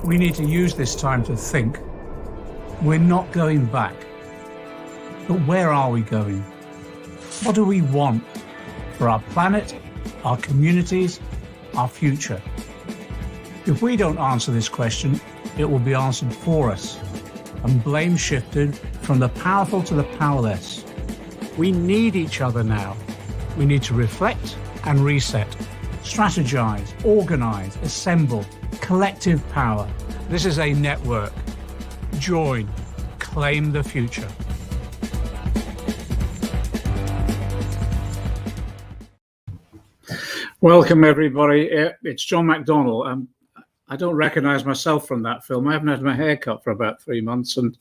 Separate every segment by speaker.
Speaker 1: We need to use this time to think. We're not going back. But where are we going? What do we want for our planet, our communities, our future? If we don't answer this question, it will be answered for us, and blame shifted from the powerful to the powerless. We need each other now. We need to reflect and reset, strategize, organize, assemble, collective power. This is a network. Join, claim the future. Welcome, everybody. It's John McDonnell. I don't recognize myself from that film. I haven't had my hair cut for about 3 months, and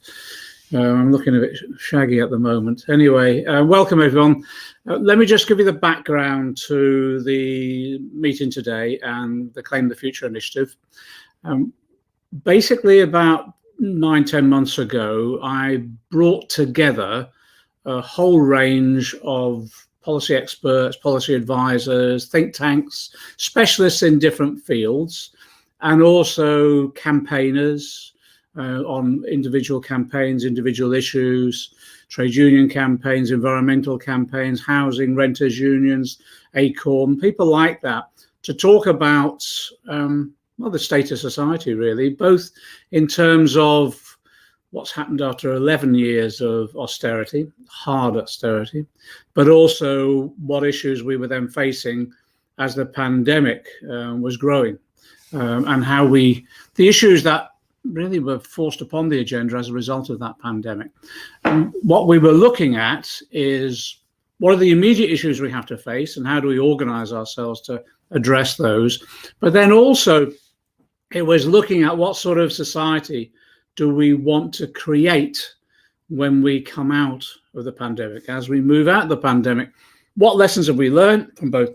Speaker 1: I'm looking a bit shaggy at the moment. Anyway, welcome, everyone. Let me just give you the background to the meeting today and the Claim the Future initiative. Basically, about 9-10 months ago, I brought together a whole range of policy experts, policy advisors, think tanks, specialists in different fields, and also campaigners on individual campaigns, individual issues, trade union campaigns, environmental campaigns, housing, renters unions, ACORN, people like that, to talk about the state of society, really, both in terms of what's happened after 11 years of austerity, hard austerity, but also what issues we were then facing as the pandemic was growing. And how the issues that really were forced upon the agenda as a result of that pandemic. And what we were looking at is what are the immediate issues we have to face and how do we organize ourselves to address those? But then also it was looking at what sort of society do we want to create when we come out of the pandemic, as we move out of the pandemic. What lessons have we learned from both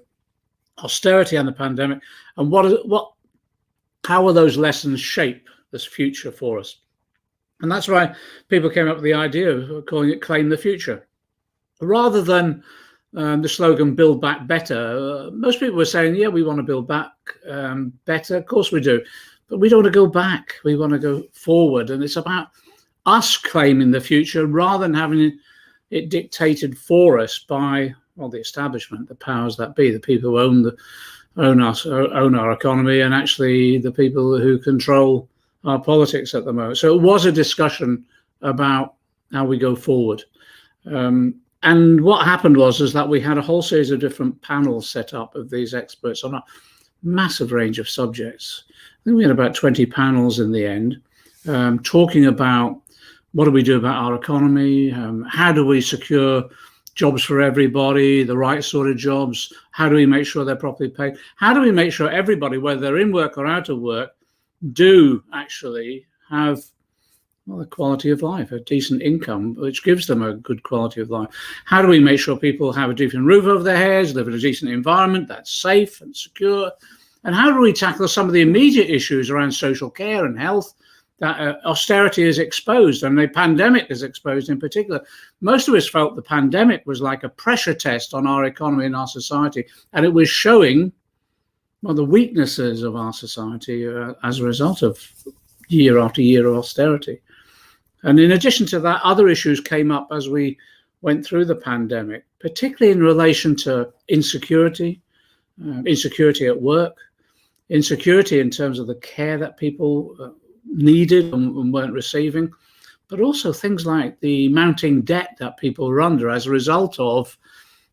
Speaker 1: austerity and the pandemic, and how will those lessons shape this future for us? And that's why people came up with the idea of calling it Claim the Future. Rather than the slogan Build Back Better, most people were saying, yeah, we want to build back better. Of course we do. But we don't want to go back. We want to go forward. And it's about us claiming the future rather than having it dictated for us by, well, the establishment, the powers that be, the people who own our economy, and actually the people who control our politics at the moment. So it was a discussion about how we go forward. And what happened was that we had a whole series of different panels set up of these experts on a massive range of subjects. I think we had about 20 panels in the end, talking about what do we do about our economy, how do we secure jobs for everybody, the right sort of jobs, how do we make sure they're properly paid, how do we make sure everybody, whether they're in work or out of work, do actually have a quality of life, a decent income, which gives them a good quality of life. How do we make sure people have a decent roof over their heads, live in a decent environment that's safe and secure? And how do we tackle some of the immediate issues around social care and health that austerity is exposed, and the pandemic is exposed in particular? Most of us felt the pandemic was like a pressure test on our economy and our society, and it was showing the weaknesses of our society as a result of year after year of austerity. And in addition to that, other issues came up as we went through the pandemic, particularly in relation to insecurity, insecurity at work, insecurity in terms of the care that people needed and weren't receiving, but also things like the mounting debt that people were under as a result of,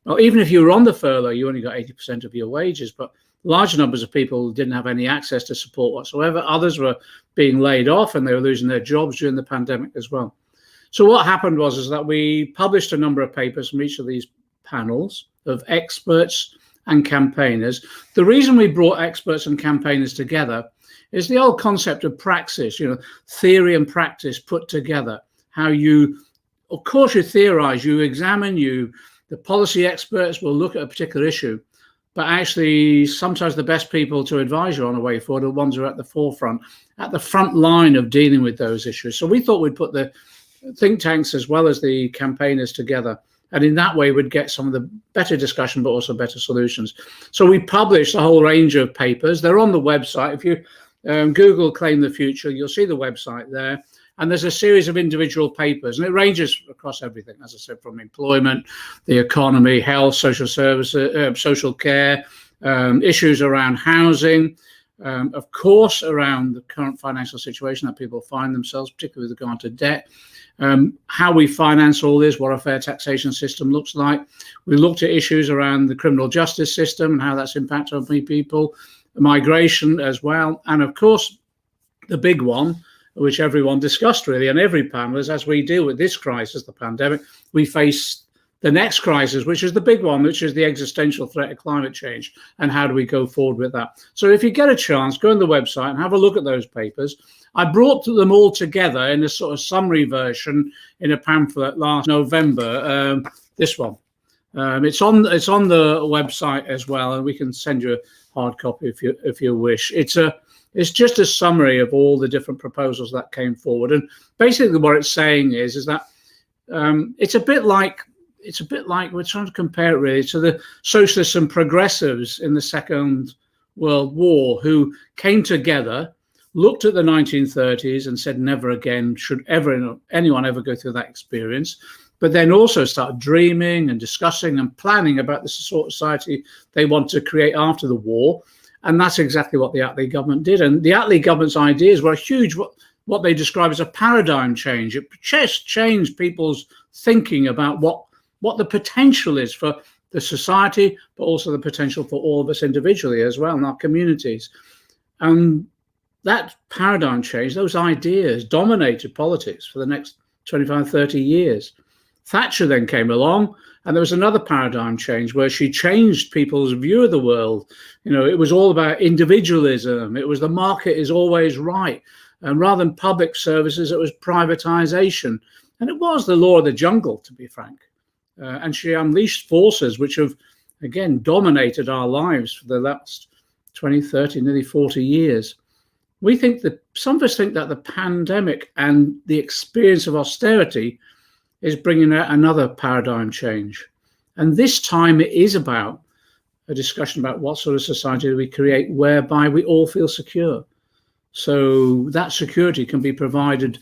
Speaker 1: well, even if you were on the furlough, you only got 80% of your wages, but large numbers of people didn't have any access to support whatsoever. Others were being laid off and they were losing their jobs during the pandemic as well. So what happened was that we published a number of papers from each of these panels of experts and campaigners. The reason we brought experts and campaigners together is the old concept of praxis, theory and practice put together. How you, of course, you theorize, you examine, the policy experts will look at a particular issue, but actually sometimes the best people to advise you on a way forward are the ones who are at the front line of dealing with those issues. So we thought we'd put the think tanks as well as the campaigners together, and in that way we'd get some of the better discussion but also better solutions. So we published a whole range of papers. They're on the website. If you Google Claim the Future, you'll see the website there. And there's a series of individual papers, and it ranges across everything, as I said, from employment, the economy, health, social services, social care, issues around housing, of course, around the current financial situation that people find themselves, particularly with regard to debt, how we finance all this, what a fair taxation system looks like. We looked at issues around the criminal justice system and how that's impacted on people, migration as well. And of course, the big one, which everyone discussed really, and every panel, is as we deal with this crisis, the pandemic, we face the next crisis, which is the big one, which is the existential threat of climate change, and how do we go forward with that. So if you get a chance, go on the website and have a look at those papers. I brought them all together in a sort of summary version in a pamphlet last November, this one. It's on the website as well, and we can send you a hard copy if you wish. It's just a summary of all the different proposals that came forward, and basically what it's saying is that it's a bit like we're trying to compare it really to the socialists and progressives in the Second World War, who came together, looked at the 1930s and said never again should anyone ever go through that experience, but then also started dreaming and discussing and planning about the sort of society they want to create after the war. And that's exactly what the Attlee government did. And the Attlee government's ideas were huge, what they describe as a paradigm change. It just changed people's thinking about what the potential is for the society, but also the potential for all of us individually as well in our communities. And that paradigm change, those ideas dominated politics for the next 25, 30 years. Thatcher then came along, and there was another paradigm change where she changed people's view of the world. You know, it was all about individualism. It was the market is always right. And rather than public services, it was privatization. And it was the law of the jungle, to be frank. And she unleashed forces which have, again, dominated our lives for the last 20, 30, nearly 40 years. We think that some of us think that the pandemic and the experience of austerity is bringing out another paradigm change. And this time it is about a discussion about what sort of society do we create whereby we all feel secure. So that security can be provided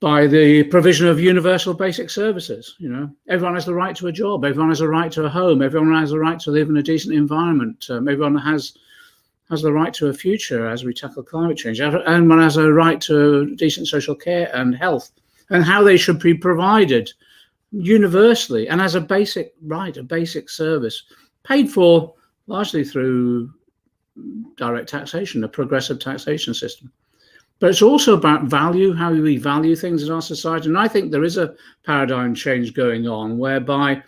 Speaker 1: by the provision of universal basic services. You know, everyone has the right to a job, everyone has a right to a home, everyone has the right to live in a decent environment, everyone has the right to a future as we tackle climate change, everyone has a right to decent social care and health, and how they should be provided universally and as a basic right, a basic service, paid for largely through direct taxation, a progressive taxation system. But it's also about value, how we value things in our society. And I think there is a paradigm change going on whereby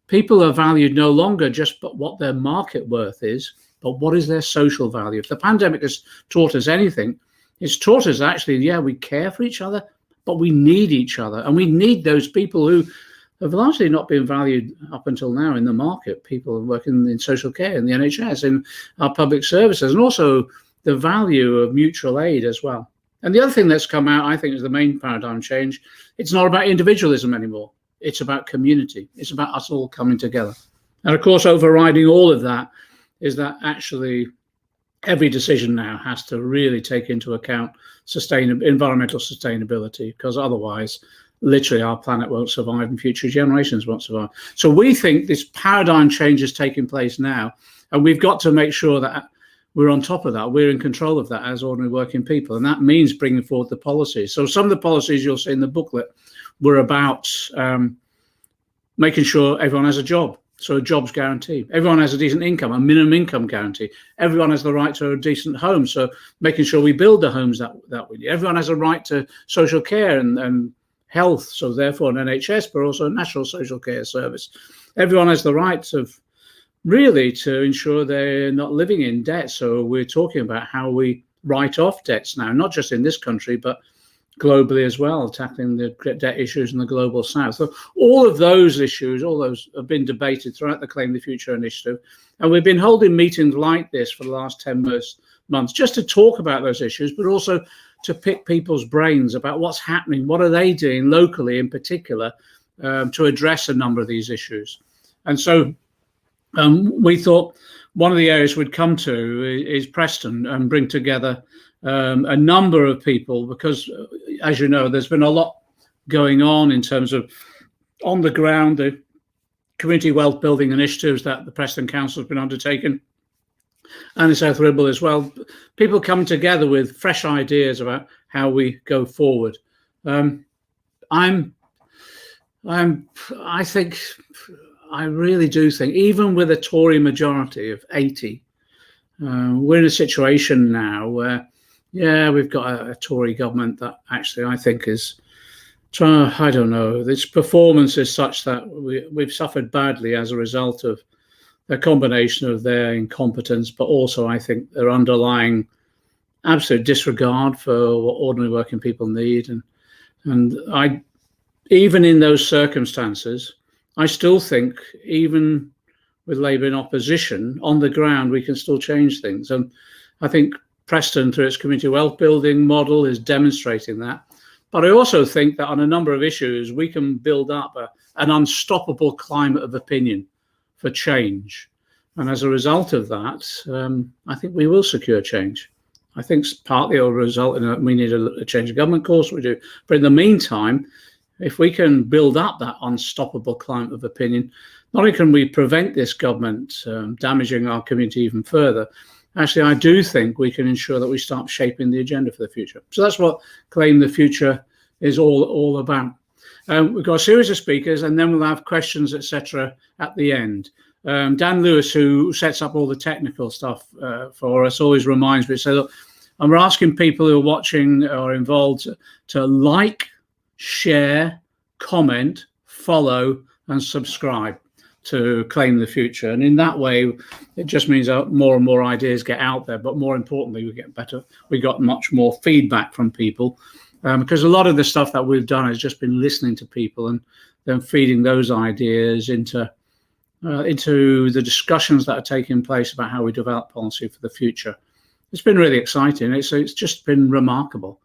Speaker 1: people are valued no longer just what their market worth is, but what is their social value. If the pandemic has taught us anything, it's taught us actually, yeah, we care for each other, but we need each other. And we need those people who have largely not been valued up until now in the market, people working in social care, in the NHS, in our public services, and also the value of mutual aid as well. And the other thing that's come out, I think, is the main paradigm change. It's not about individualism anymore. It's about community. It's about us all coming together. And of course, overriding all of that is that actually every decision now has to really take into account environmental sustainability, because otherwise, literally, our planet won't survive and future generations won't survive. So we think this paradigm change is taking place now, and we've got to make sure that we're on top of that. We're in control of that as ordinary working people. And that means bringing forward the policies. So some of the policies you'll see in the booklet were about making sure everyone has a job. So a job's guarantee. Everyone has a decent income, a minimum income guarantee. Everyone has the right to a decent home. So making sure we build the homes that we need. Everyone has a right to social care and health. So therefore an NHS, but also a national social care service. Everyone has the right of really to ensure they're not living in debt. So we're talking about how we write off debts now, not just in this country, but globally as well, tackling the debt issues in the global south. So all of those issues, all those have been debated throughout the Claim the Future initiative. And we've been holding meetings like this for the last 10 months, just to talk about those issues, but also to pick people's brains about what's happening, what are they doing locally in particular to address a number of these issues. And so we thought, one of the areas we'd come to is Preston and bring together a number of people, because, as you know, there's been a lot going on in terms of on the ground, the community wealth building initiatives that the Preston Council has been undertaking, and in South Ribble as well. People come together with fresh ideas about how we go forward. I really do think, even with a Tory majority of 80, we're in a situation now where, yeah, we've got a Tory government that actually I think is trying, I don't know, its performance is such that we've suffered badly as a result of a combination of their incompetence, but also I think their underlying absolute disregard for what ordinary working people need. And I, even in those circumstances, I still think, even with Labour in opposition, on the ground, we can still change things. And I think Preston, through its community wealth building model, is demonstrating that. But I also think that on a number of issues, we can build up an unstoppable climate of opinion for change. And as a result of that, I think we will secure change. I think partly it will result in that we need a change of government course, we do. But in the meantime, if we can build up that unstoppable climate of opinion, not only can we prevent this government damaging our community even further, actually I do think we can ensure that we start shaping the agenda for the future. So that's what Claim the Future is all about. We've got a series of speakers, and then we'll have questions, etc. at the end. Dan Lewis, who sets up all the technical stuff for us, always reminds me, so look, I'm asking people who are watching or involved to like, share, comment, follow, and subscribe to Claim the Future. And in that way, it just means that more and more ideas get out there, but more importantly, we got much more feedback from people, because a lot of the stuff that we've done has just been listening to people and then feeding those ideas into the discussions that are taking place about how we develop policy for the future. It's been really exciting. It's just been remarkable.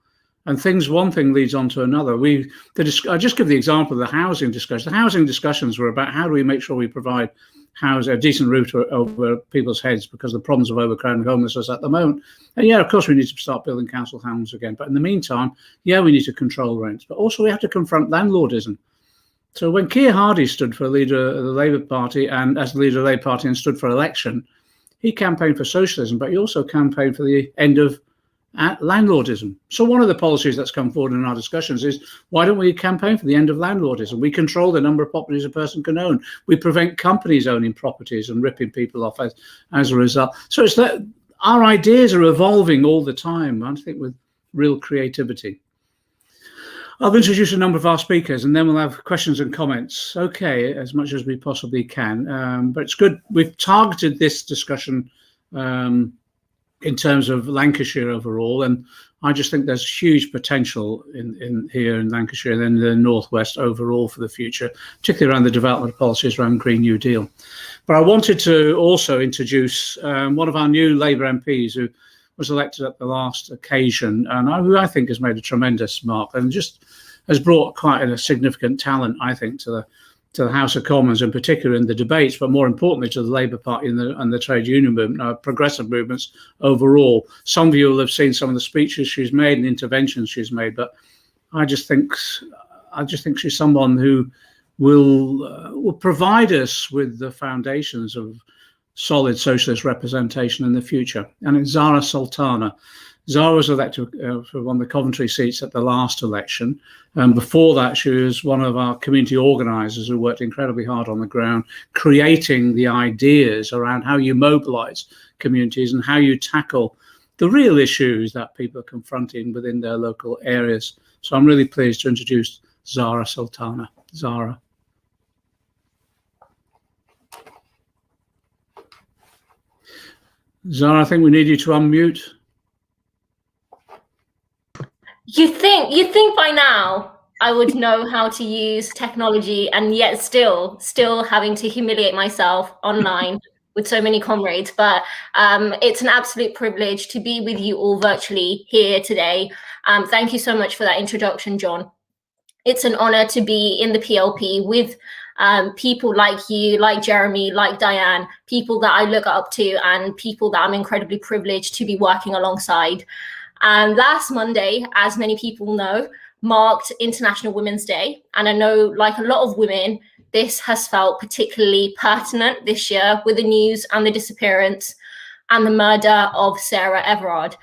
Speaker 1: And one thing leads on to another. I just give the example of the housing discussion. The housing discussions were about how do we make sure we provide a decent roof over people's heads because of the problems of overcrowding homelessness at the moment. And yeah, of course, we need to start building council homes again. But in the meantime, yeah, we need to control rents. But also we have to confront landlordism. So when Keir Hardie stood for leader of the Labour Party and as the leader of the Labour Party and stood for election, he campaigned for socialism, but he also campaigned for the end of landlordism. So one of the policies that's come forward in our discussions is, why don't we campaign for the end of landlordism? We control the number of properties a person can own. We prevent companies owning properties and ripping people off as a result. So it's that our ideas are evolving all the time, I think, with real creativity. I'll introduce a number of our speakers and then we'll have questions and comments. Okay, as much as we possibly can. But it's good. We've targeted this discussion in terms of Lancashire overall, and I just think there's huge potential in here in Lancashire and then the Northwest overall for the future, particularly around the development policies around Green New Deal. But I wanted to also introduce one of our new Labour MPs who was elected at the last occasion, and who I think has made a tremendous mark and just has brought quite a significant talent, I think, to the House of Commons, in particular in the debates, but more importantly to the Labour Party and the trade union movement, progressive movements overall. Some of you will have seen some of the speeches she's made and interventions she's made, but I just think she's someone who will provide us with the foundations of solid socialist representation in the future. And it's Zara Sultana. Zara was elected for one of the Coventry seats at the last election. Before that, she was one of our community organisers who worked incredibly hard on the ground, creating the ideas around how you mobilise communities and how you tackle the real issues that people are confronting within their local areas. So I'm really pleased to introduce Zara Sultana. Zara. Zara, I think we need you to unmute.
Speaker 2: You think by now I would know how to use technology, and yet still having to humiliate myself online with so many comrades. But it's an absolute privilege to be with you all virtually here today. Thank you so much for that introduction, John. It's an honor to be in the PLP with people like you, like Jeremy, like Diane, people that I look up to and people that I'm incredibly privileged to be working alongside. Last Monday, as many people know, marked International Women's Day. And I know, like a lot of women, this has felt particularly pertinent this year with the news and the disappearance and the murder of Sarah Everard.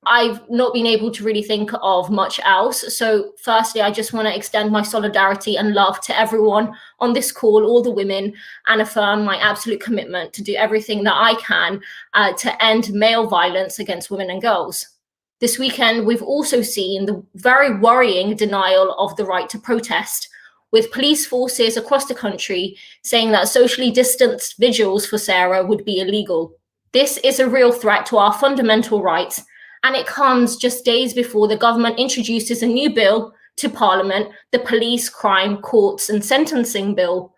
Speaker 2: I've not been able to really think of much else. So firstly, I just want to extend my solidarity and love to everyone on this call, all the women, and affirm my absolute commitment to do everything that I can to end male violence against women and girls. This weekend, we've also seen the very worrying denial of the right to protest, with police forces across the country saying that socially distanced vigils for Sarah would be illegal. This is a real threat to our fundamental rights, and it comes just days before the government introduces a new bill to Parliament, the Police, Crime, Courts and Sentencing Bill.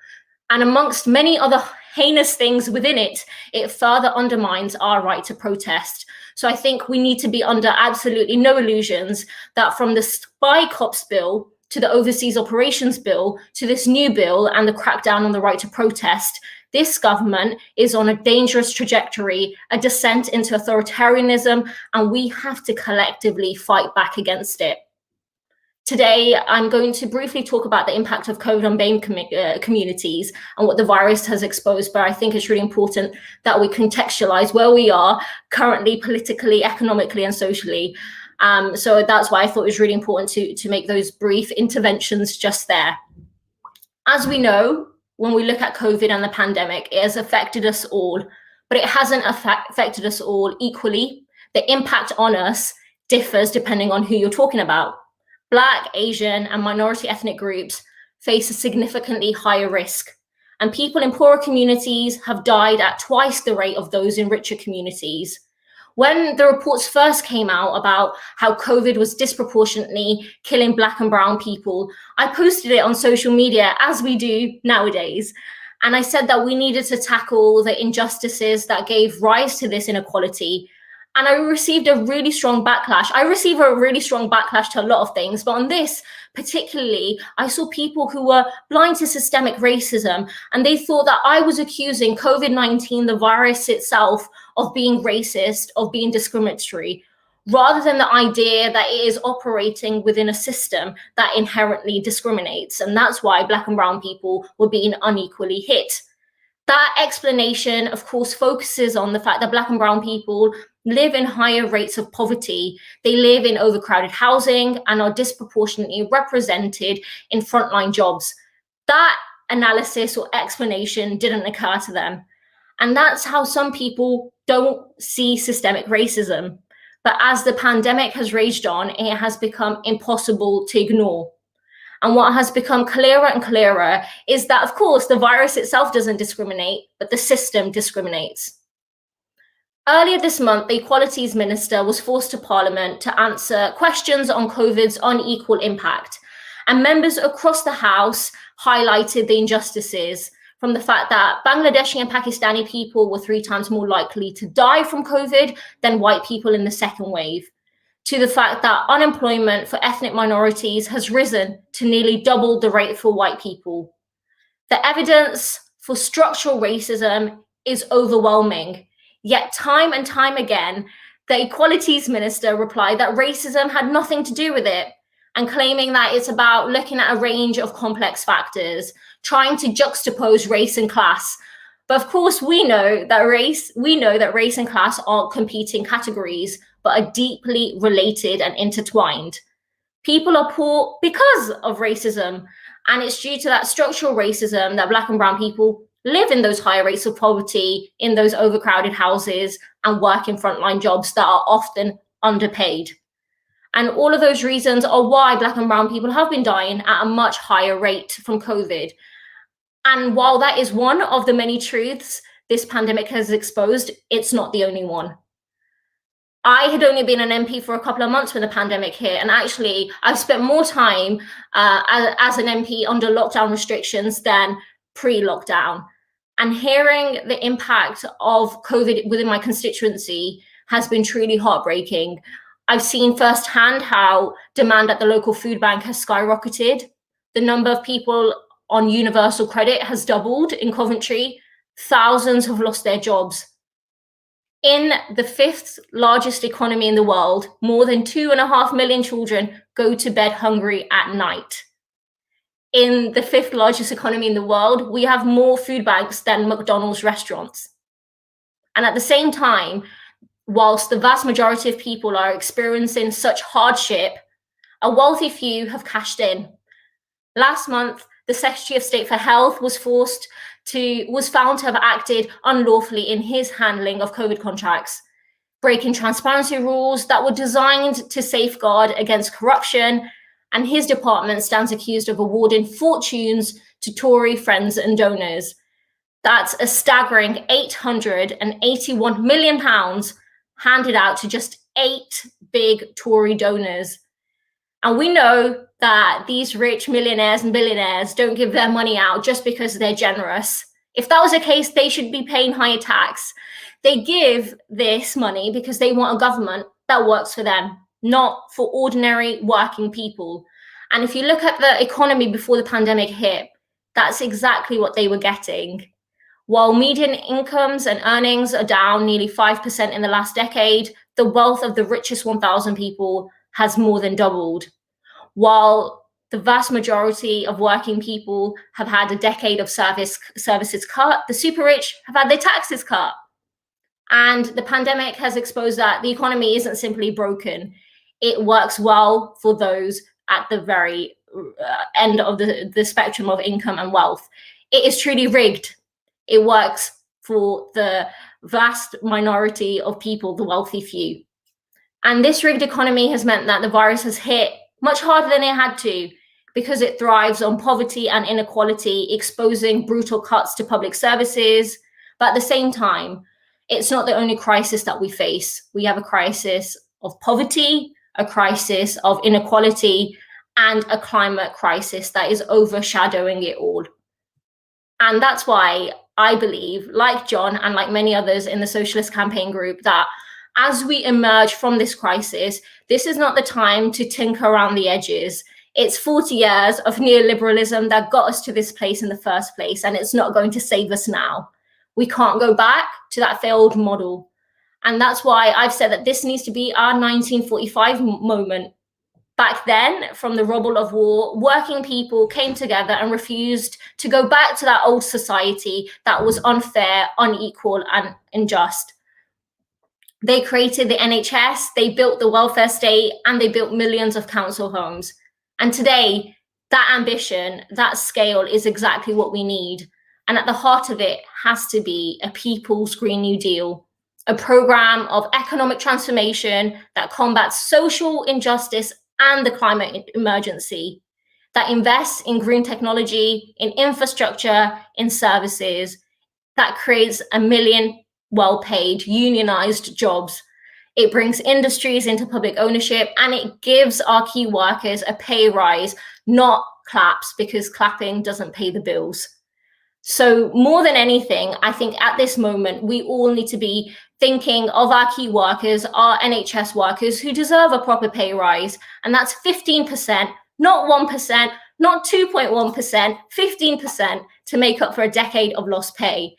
Speaker 2: And amongst many other heinous things within it, it further undermines our right to protest. So I think we need to be under absolutely no illusions that from the Spy Cops Bill to the Overseas Operations Bill to this new bill and the crackdown on the right to protest, this government is on a dangerous trajectory, a descent into authoritarianism, and we have to collectively fight back against it. Today, I'm going to briefly talk about the impact of COVID on BAME communities and what the virus has exposed, but I think it's really important that we contextualize where we are currently, politically, economically, and socially. So that's why I thought it was really important to make those brief interventions just there. As we know, when we look at COVID and the pandemic, it has affected us all, but it hasn't affected us all equally. The impact on us differs depending on who you're talking about. Black, Asian, and minority ethnic groups face a significantly higher risk, and people in poorer communities have died at twice the rate of those in richer communities. When the reports first came out about how COVID was disproportionately killing Black and brown people, I posted it on social media, as we do nowadays. And I said that we needed to tackle the injustices that gave rise to this inequality. And I received a really strong backlash. I receive a really strong backlash to a lot of things, but on this particularly, I saw people who were blind to systemic racism, and they thought that I was accusing COVID-19, the virus itself, of being racist, of being discriminatory, rather than the idea that it is operating within a system that inherently discriminates. And that's why Black and brown people were being unequally hit. That explanation, of course, focuses on the fact that Black and brown people live in higher rates of poverty. They live in overcrowded housing and are disproportionately represented in frontline jobs. That analysis or explanation didn't occur to them. And that's how some people don't see systemic racism. But as the pandemic has raged on, it has become impossible to ignore. And what has become clearer and clearer is that, of course, the virus itself doesn't discriminate, but the system discriminates. Earlier this month, the Equalities Minister was forced to Parliament to answer questions on COVID's unequal impact. And members across the House highlighted the injustices, from the fact that Bangladeshi and Pakistani people were 3 times more likely to die from COVID than white people in the second wave, to the fact that unemployment for ethnic minorities has risen to nearly double the rate for white people. The evidence for structural racism is overwhelming, yet time and time again, the Equalities Minister replied that racism had nothing to do with it, and claiming that it's about looking at a range of complex factors, trying to juxtapose race and class. But of course, we know that race and class aren't competing categories, but are deeply related and intertwined. People are poor because of racism, and it's due to that structural racism that Black and brown people live in those higher rates of poverty, in those overcrowded houses, and work in frontline jobs that are often underpaid. And all of those reasons are why Black and brown people have been dying at a much higher rate from COVID. And while that is one of the many truths this pandemic has exposed, it's not the only one. I had only been an MP for a couple of months when the pandemic hit, and actually I've spent more time as an MP under lockdown restrictions than pre-lockdown. And hearing the impact of COVID within my constituency has been truly heartbreaking. I've seen firsthand how demand at the local food bank has skyrocketed. The number of people on universal credit has doubled in Coventry. Thousands have lost their jobs. In the 5th largest economy in the world, more than 2.5 million children go to bed hungry at night. In the 5th largest economy in the world, we have more food banks than McDonald's restaurants. And at the same time, whilst the vast majority of people are experiencing such hardship, a wealthy few have cashed in. Last month, the Secretary of State for Health was found to have acted unlawfully in his handling of COVID contracts, breaking transparency rules that were designed to safeguard against corruption, and his department stands accused of awarding fortunes to Tory friends and donors. That's a staggering £881 million handed out to just 8 big Tory donors. And we know that these rich millionaires and billionaires don't give their money out just because they're generous. If that was the case, they should be paying higher tax. They give this money because they want a government that works for them, not for ordinary working people. And if you look at the economy before the pandemic hit, that's exactly what they were getting. While median incomes and earnings are down nearly 5% in the last decade, the wealth of the richest 1,000 people has more than doubled. While the vast majority of working people have had a decade of services cut, the super rich have had their taxes cut. And the pandemic has exposed that the economy isn't simply broken. It works well for those at the very end of the spectrum of income and wealth. It is truly rigged. It works for the vast minority of people, the wealthy few. And this rigged economy has meant that the virus has hit much harder than it had to, because it thrives on poverty and inequality, exposing brutal cuts to public services. But at the same time, it's not the only crisis that we face. We have a crisis of poverty, a crisis of inequality, and a climate crisis that is overshadowing it all. And that's why I believe, like John and like many others in the Socialist Campaign Group, that as we emerge from this crisis, this is not the time to tinker around the edges. It's 40 years of neoliberalism that got us to this place in the first place, and it's not going to save us now. We can't go back to that failed model. And that's why I've said that this needs to be our 1945 moment. Back then, from the rubble of war, working people came together and refused to go back to that old society that was unfair, unequal, and unjust. They created the NHS, they built the welfare state, and they built millions of council homes. And today, that ambition, that scale is exactly what we need. And at the heart of it has to be a People's Green New Deal, a program of economic transformation that combats social injustice and the climate emergency, that invests in green technology, in infrastructure, in services, that creates 1 million well-paid, unionized jobs. It brings industries into public ownership, and it gives our key workers a pay rise, not claps, because clapping doesn't pay the bills. So more than anything, I think at this moment, we all need to be thinking of our key workers, our NHS workers who deserve a proper pay rise. And that's 15%, not 1%, not 2.1%, 15% to make up for a decade of lost pay.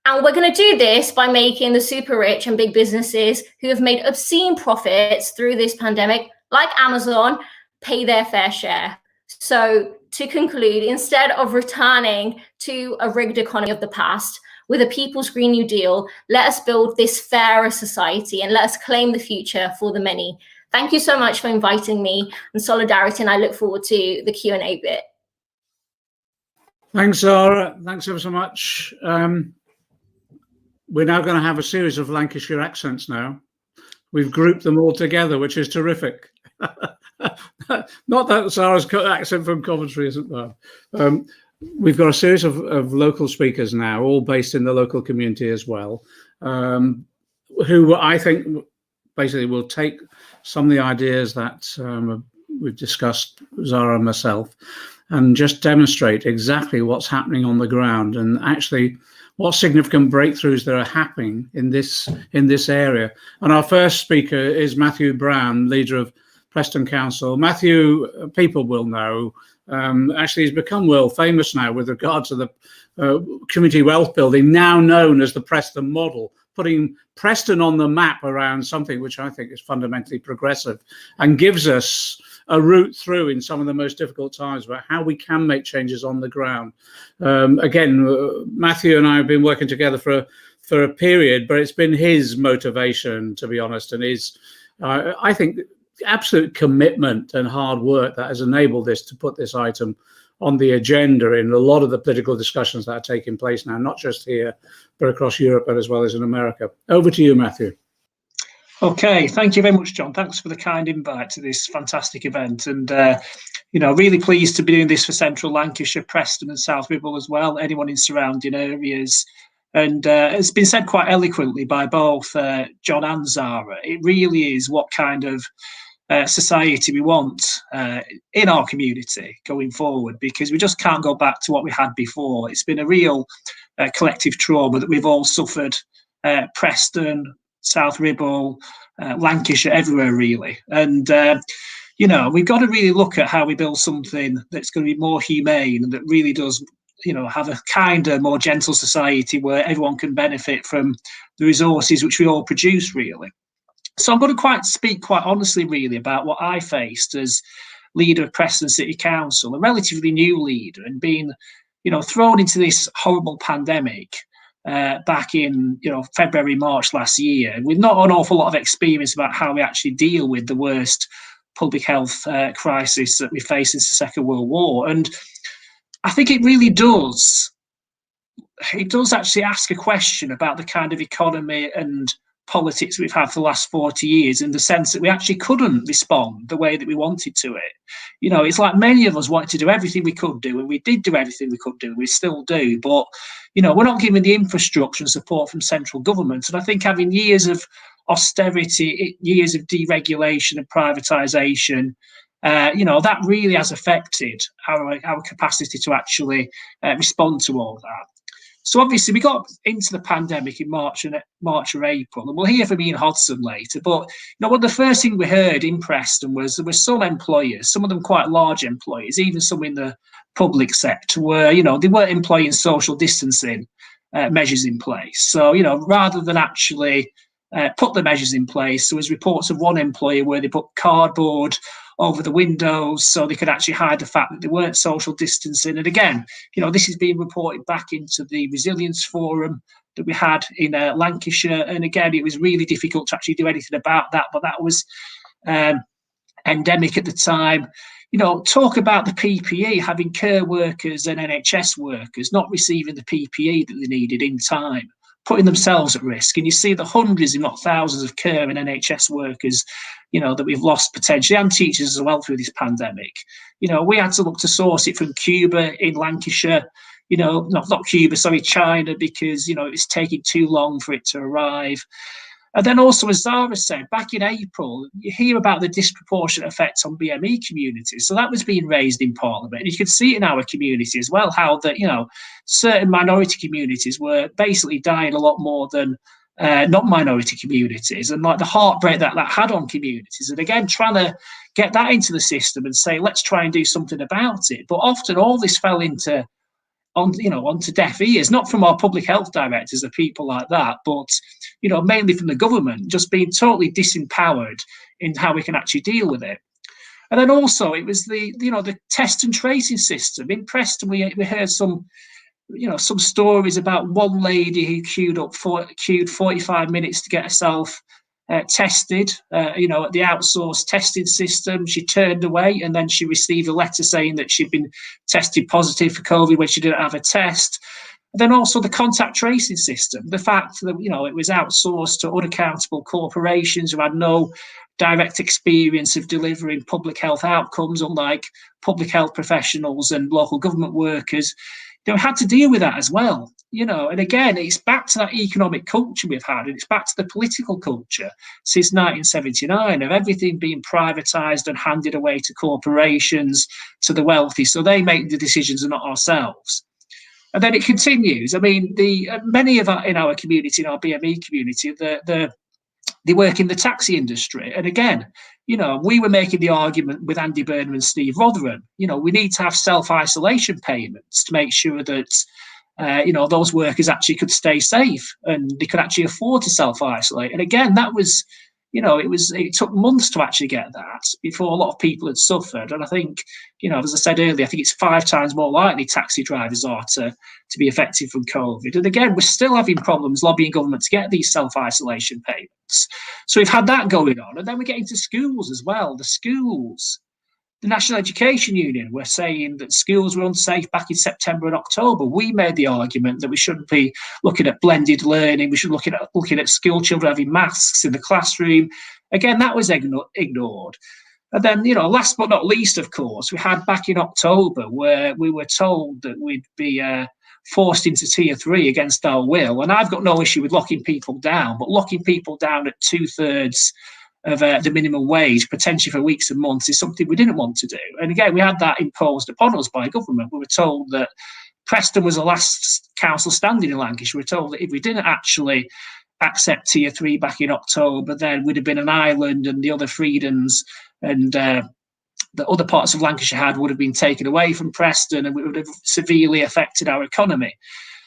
Speaker 2: And we're going to do this by making the super rich and big businesses who have made obscene profits through this pandemic, like Amazon, pay their fair share. So to conclude, instead of returning to a rigged economy of the past, with a People's Green New Deal, let us build this fairer society and let us claim the future for the many. Thank you so much for inviting me and solidarity, and I look forward to the Q&A bit.
Speaker 1: Thanks, Zara. Thanks ever so much. We're now going to have a series of Lancashire accents now. We've grouped them all together, which is terrific. Not that Zara's accent from Coventry isn't there. We've got a series of local speakers now, all based in the local community as well, who I think basically will take some of the ideas that we've discussed, Zara and myself, and just demonstrate exactly what's happening on the ground and actually what significant breakthroughs that are happening in this area. And our first speaker is Matthew Brown, leader of Preston Council. Matthew, people will know, Actually, he's become world famous now with regard to the community wealth building, now known as the Preston model, putting Preston on the map around something which I think is fundamentally progressive and gives us a route through in some of the most difficult times about how we can make changes on the ground. Again, Matthew and I have been working together for a period, but it's been his motivation, to be honest, and his, I think, absolute commitment and hard work that has enabled this to put this item on the agenda in a lot of the political discussions that are taking place now, not just here, but across Europe and as well as in America. Over to you, Matthew.
Speaker 3: Okay, thank you very much, John. Thanks for the kind invite to this fantastic event. And, really pleased to be doing this for Central Lancashire, Preston and South Ribble as well, anyone in surrounding areas. And it's been said quite eloquently by both John and Zara. It really is what kind of society we want in our community going forward, because we just can't go back to what we had before. It's been a real collective trauma that we've all suffered. Preston, South Ribble, Lancashire, everywhere really. And we've got to really look at how we build something that's going to be more humane and that really does have a kinder, more gentle society where everyone can benefit from the resources which we all produce, really. So I'm going to speak quite honestly, really, about what I faced as leader of Preston City Council, a relatively new leader, and being, thrown into this horrible pandemic back in, February, March last year, with not an awful lot of experience about how we actually deal with the worst public health crisis that we faced since the Second World War. And I think it really does. It does actually ask a question about the kind of economy and politics we've had for the last 40 years, in the sense that we actually couldn't respond the way that we wanted to it. It's like many of us wanted to do everything we could do, and we did do everything we could do, we still do, but we're not given the infrastructure and support from central government. And I think having years of austerity, years of deregulation and privatisation, that really has affected our capacity to actually respond to all that. So obviously we got into the pandemic in March or April, and we'll hear from Ian Hodson later. But one of the first things we heard in Preston was there were some employers, some of them quite large employers, even some in the public sector, where they weren't employing social distancing measures in place. So rather than actually put the measures in place, there was reports of one employer where they put cardboard over the windows so they could actually hide the fact that they weren't social distancing. And again, this is being reported back into the resilience forum that we had in Lancashire. And again, it was really difficult to actually do anything about that, but that was endemic at the time. Talk about the PPE, having care workers and NHS workers not receiving the PPE that they needed in time, putting themselves at risk. And you see the hundreds, if not thousands, of care and NHS workers, that we've lost potentially, and teachers as well through this pandemic. We had to look to source it from Cuba in Lancashire, not Cuba, sorry, China, because, it's taking too long for it to arrive. And then also, as Zara said, back in April, you hear about the disproportionate effects on BME communities. So that was being raised in Parliament. And you could see it in our community as well, how that, certain minority communities were basically dying a lot more than non-minority communities, and like the heartbreak that had on communities. And again, trying to get that into the system and say, let's try and do something about it. But often all this fell onto deaf ears, not from our public health directors or people like that, but mainly from the government, just being totally disempowered in how we can actually deal with it. And then also it was the test and tracing system in Preston. We heard some stories about one lady who queued 45 minutes to get herself tested, at the outsourced testing system. She turned away, and then she received a letter saying that she'd been tested positive for COVID when she didn't have a test. And then also the contact tracing system, the fact that, it was outsourced to unaccountable corporations who had no direct experience of delivering public health outcomes, unlike public health professionals and local government workers. Had to deal with that as well, and again, it's back to that economic culture we've had, and it's back to the political culture since 1979 of everything being privatised and handed away to corporations, to the wealthy, so they make the decisions and not ourselves. And then it continues. I mean, many of in our community, in our BME community, the they work in the taxi industry. And again, we were making the argument with Andy Burnham and Steve Rotherham, we need to have self-isolation payments to make sure that, those workers actually could stay safe and they could actually afford to self-isolate. And again, that was, it took months to actually get that before a lot of people had suffered. And I think, as I said earlier, I think it's 5 times more likely taxi drivers are to be affected from COVID. And again, we're still having problems lobbying government to get these self-isolation payments. So we've had that going on. And then we get into schools as well. The National Education Union were saying that schools were unsafe back in September and October. We made the argument that we shouldn't be looking at blended learning. We should be looking at school children having masks in the classroom. Again, that was ignored. And then, last but not least, of course, we had back in October where we were told that we'd be forced into tier 3 against our will. And I've got no issue with locking people down, but locking people down at 2/3 of the minimum wage, potentially for weeks and months, is something we didn't want to do. And again, we had that imposed upon us by government. We were told that Preston was the last council standing in Lancashire. We were told that if we didn't actually accept tier 3 back in October, then we'd have been an island and the other freedoms and the other parts of Lancashire had would have been taken away from Preston, and it would have severely affected our economy.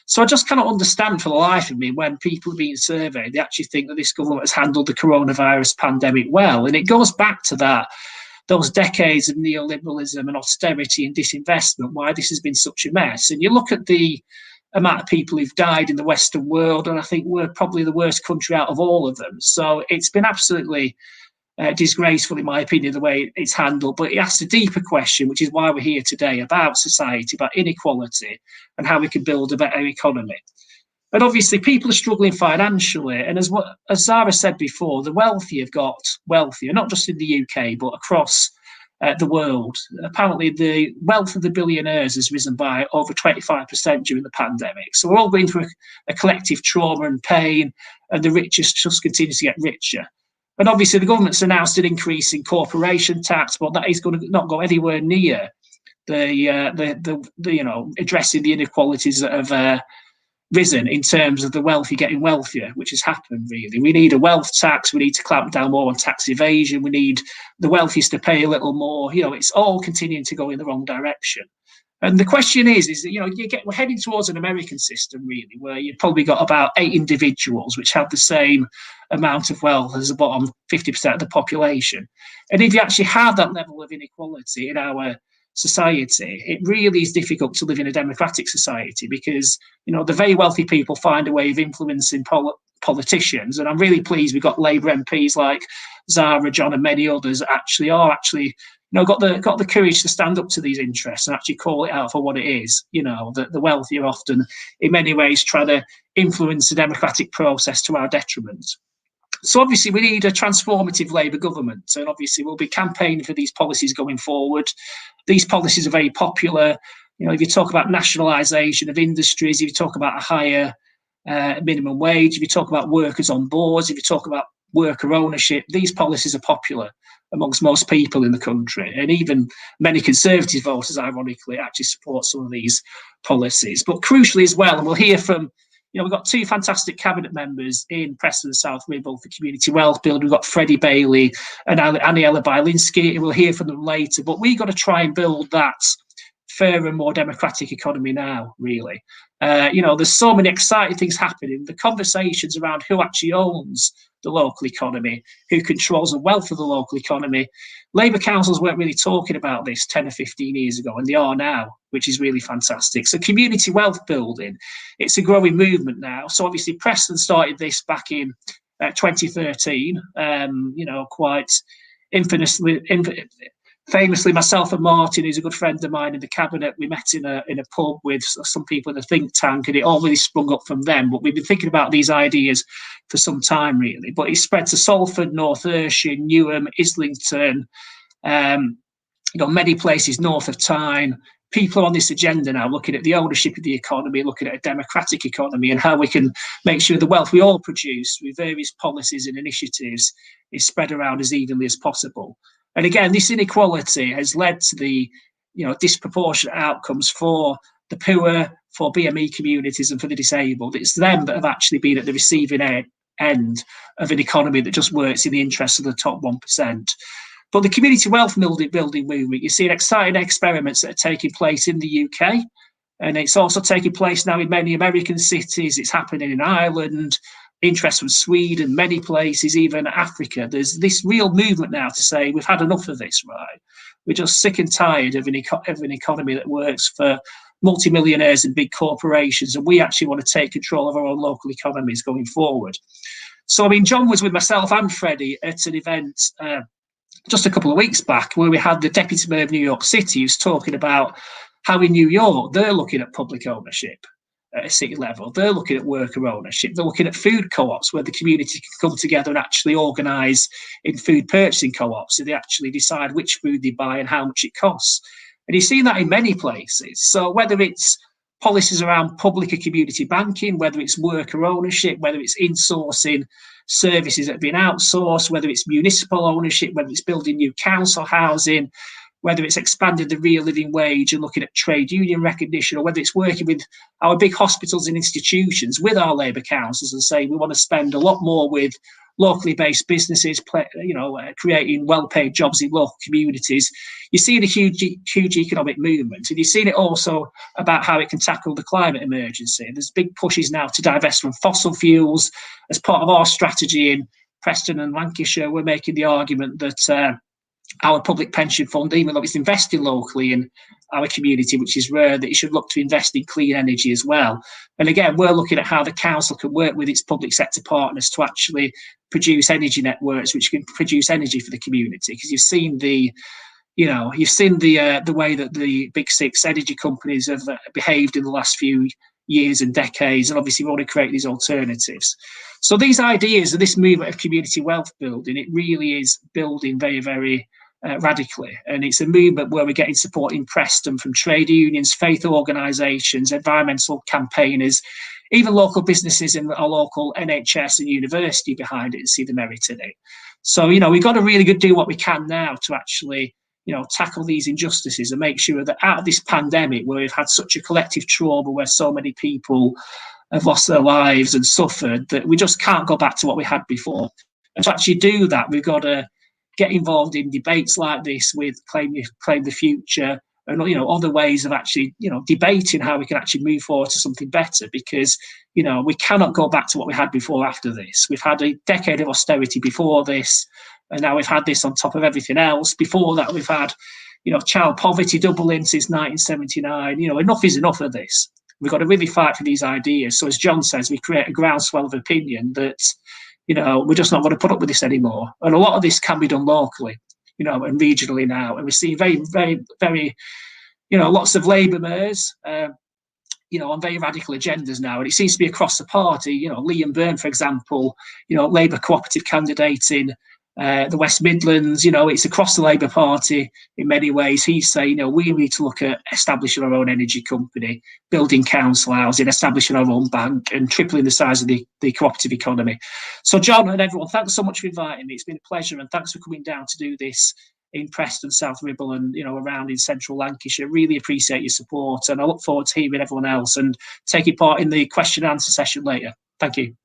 Speaker 3: So I just cannot understand for the life of me when people are being surveyed, they actually think that this government has handled the coronavirus pandemic well. And it goes back to those decades of neoliberalism and austerity and disinvestment, why this has been such a mess. And you look at the amount of people who've died in the Western world, and I think we're probably the worst country out of all of them. So it's been absolutely disgraceful, in my opinion, the way it's handled. But it asks a deeper question, which is why we're here today, about society, about inequality and how we can build a better economy. And obviously people are struggling financially, and as Zara said before, the wealthy have got wealthier, not just in the UK but across the world. Apparently the wealth of the billionaires has risen by over 25% during the pandemic. So we're all going through a collective trauma and pain, and the richest just continue to get richer. And obviously the government's announced an increase in corporation tax, but that is going to not go anywhere near the addressing the inequalities that have risen in terms of the wealthy getting wealthier, which has happened really. We need a wealth tax. We need to clamp down more on tax evasion. We need the wealthiest to pay a little more. It's all continuing to go in the wrong direction. And the question is that, we're heading towards an American system, really, where you've probably got about 8 individuals which have the same amount of wealth as the bottom 50% of the population. And if you actually have that level of inequality in our society, it really is difficult to live in a democratic society because, the very wealthy people find a way of influencing politicians. And I'm really pleased we've got Labour MPs like Zara, John, and many others that actually got the courage to stand up to these interests and actually call it out for what it is. The wealthy are often, in many ways, trying to influence the democratic process to our detriment. So obviously we need a transformative Labour government, and obviously we'll be campaigning for these policies going forward. These policies are very popular. If you talk about nationalisation of industries, if you talk about a higher minimum wage, if you talk about workers on boards, if you talk about worker ownership, these policies are popular amongst most people in the country. And even many Conservative voters, ironically, actually support some of these policies. But crucially as well, and we'll hear from, we've got 2 fantastic cabinet members in Preston and South Ribble for community wealth building. We've got Freddie Bailey and Aniela Bielinski, and we'll hear from them later. But we've got to try and build that fairer and more democratic economy now, really. There's so many exciting things happening. The conversations around who actually owns the local economy, who controls the wealth of the local economy. Labour councils weren't really talking about this 10 or 15 years ago, and they are now, which is really fantastic. So community wealth building, it's a growing movement now. So obviously Preston started this back in 2013, quite famously, myself and Martin, who's a good friend of mine in the cabinet, we met in a pub with some people in the think tank, and it all really sprung up from them. But we've been thinking about these ideas for some time, really. But it spread to Salford, North Ayrshire, Newham, Islington, many places north of Tyne. People are on this agenda now, looking at the ownership of the economy, looking at a democratic economy, and how we can make sure the wealth we all produce with various policies and initiatives is spread around as evenly as possible. And again, this inequality has led to the, disproportionate outcomes for the poor, for BME communities, and for the disabled. It's them that have actually been at the receiving end of an economy that just works in the interests of the top 1%. But the community wealth building movement, you see exciting experiments that are taking place in the UK, and it's also taking place now in many American cities. It's happening in Ireland, interest from Sweden, many places, even Africa. There's this real movement now to say we've had enough of this, right? We're just sick and tired of an economy that works for multimillionaires and big corporations, and we actually want to take control of our own local economies going forward. So, I mean, John was with myself and Freddie at an event just a couple of weeks back where we had the Deputy Mayor of New York City who's talking about how in New York they're looking at public ownership at a city level. They're looking at worker ownership. They're looking at food co-ops where the community can come together and actually organise in food purchasing co-ops, so they actually decide which food they buy and how much it costs. And you see that in many places. So whether it's policies around public and community banking, whether it's worker ownership, whether it's insourcing services that have been outsourced, whether it's municipal ownership, whether it's building new council housing, whether it's expanding the real living wage and looking at trade union recognition, or whether it's working with our big hospitals and institutions with our labour councils and saying we want to spend a lot more with locally based businesses, creating well-paid jobs in local communities. You're seeing a huge economic movement, and you've seen it also about how it can tackle the climate emergency. There's big pushes now to divest from fossil fuels. As part of our strategy in Preston and Lancashire, we're making the argument that our public pension fund, even though it's investing locally in our community, which is rare, that it should look to invest in clean energy as well. And again, we're looking at how the council can work with its public sector partners to actually produce energy networks which can produce energy for the community. Because you've seen the way that the big six energy companies have behaved in the last few years and decades, and obviously we want to create these alternatives. So these ideas of this movement of community wealth building, it really is building very, very radically, and it's a movement where we're getting support in Preston from trade unions, faith organisations, environmental campaigners, even local businesses in our local NHS and university behind it and see the merit in it. So, we've got to really do what we can now to actually, tackle these injustices and make sure that out of this pandemic where we've had such a collective trauma, where so many people have lost their lives and suffered, that we just can't go back to what we had before. And to actually do that, we've got to get involved in debates like this with Claim the Future and other ways of actually debating how we can actually move forward to something better, because we cannot go back to what we had before after this. We've had a decade of austerity before this, and now we've had this on top of everything else. Before that, we've had child poverty doubling since 1979. Enough is enough of this. We've got to really fight for these ideas. So as John says, we create a groundswell of opinion that we're just not going to put up with this anymore. And a lot of this can be done locally, and regionally now. And we see very, very, very, lots of Labour mayors, on very radical agendas now. And it seems to be across the party. Liam Byrne, for example, Labour cooperative candidate in the West Midlands, it's across the Labour Party in many ways. He's saying, we need to look at establishing our own energy company, building council housing, establishing our own bank, and tripling the size of the cooperative economy. So, John and everyone, thanks so much for inviting me. It's been a pleasure, and thanks for coming down to do this in Preston, South Ribble, and around in central Lancashire. Really appreciate your support, and I look forward to hearing everyone else and taking part in the question and answer session later. Thank you.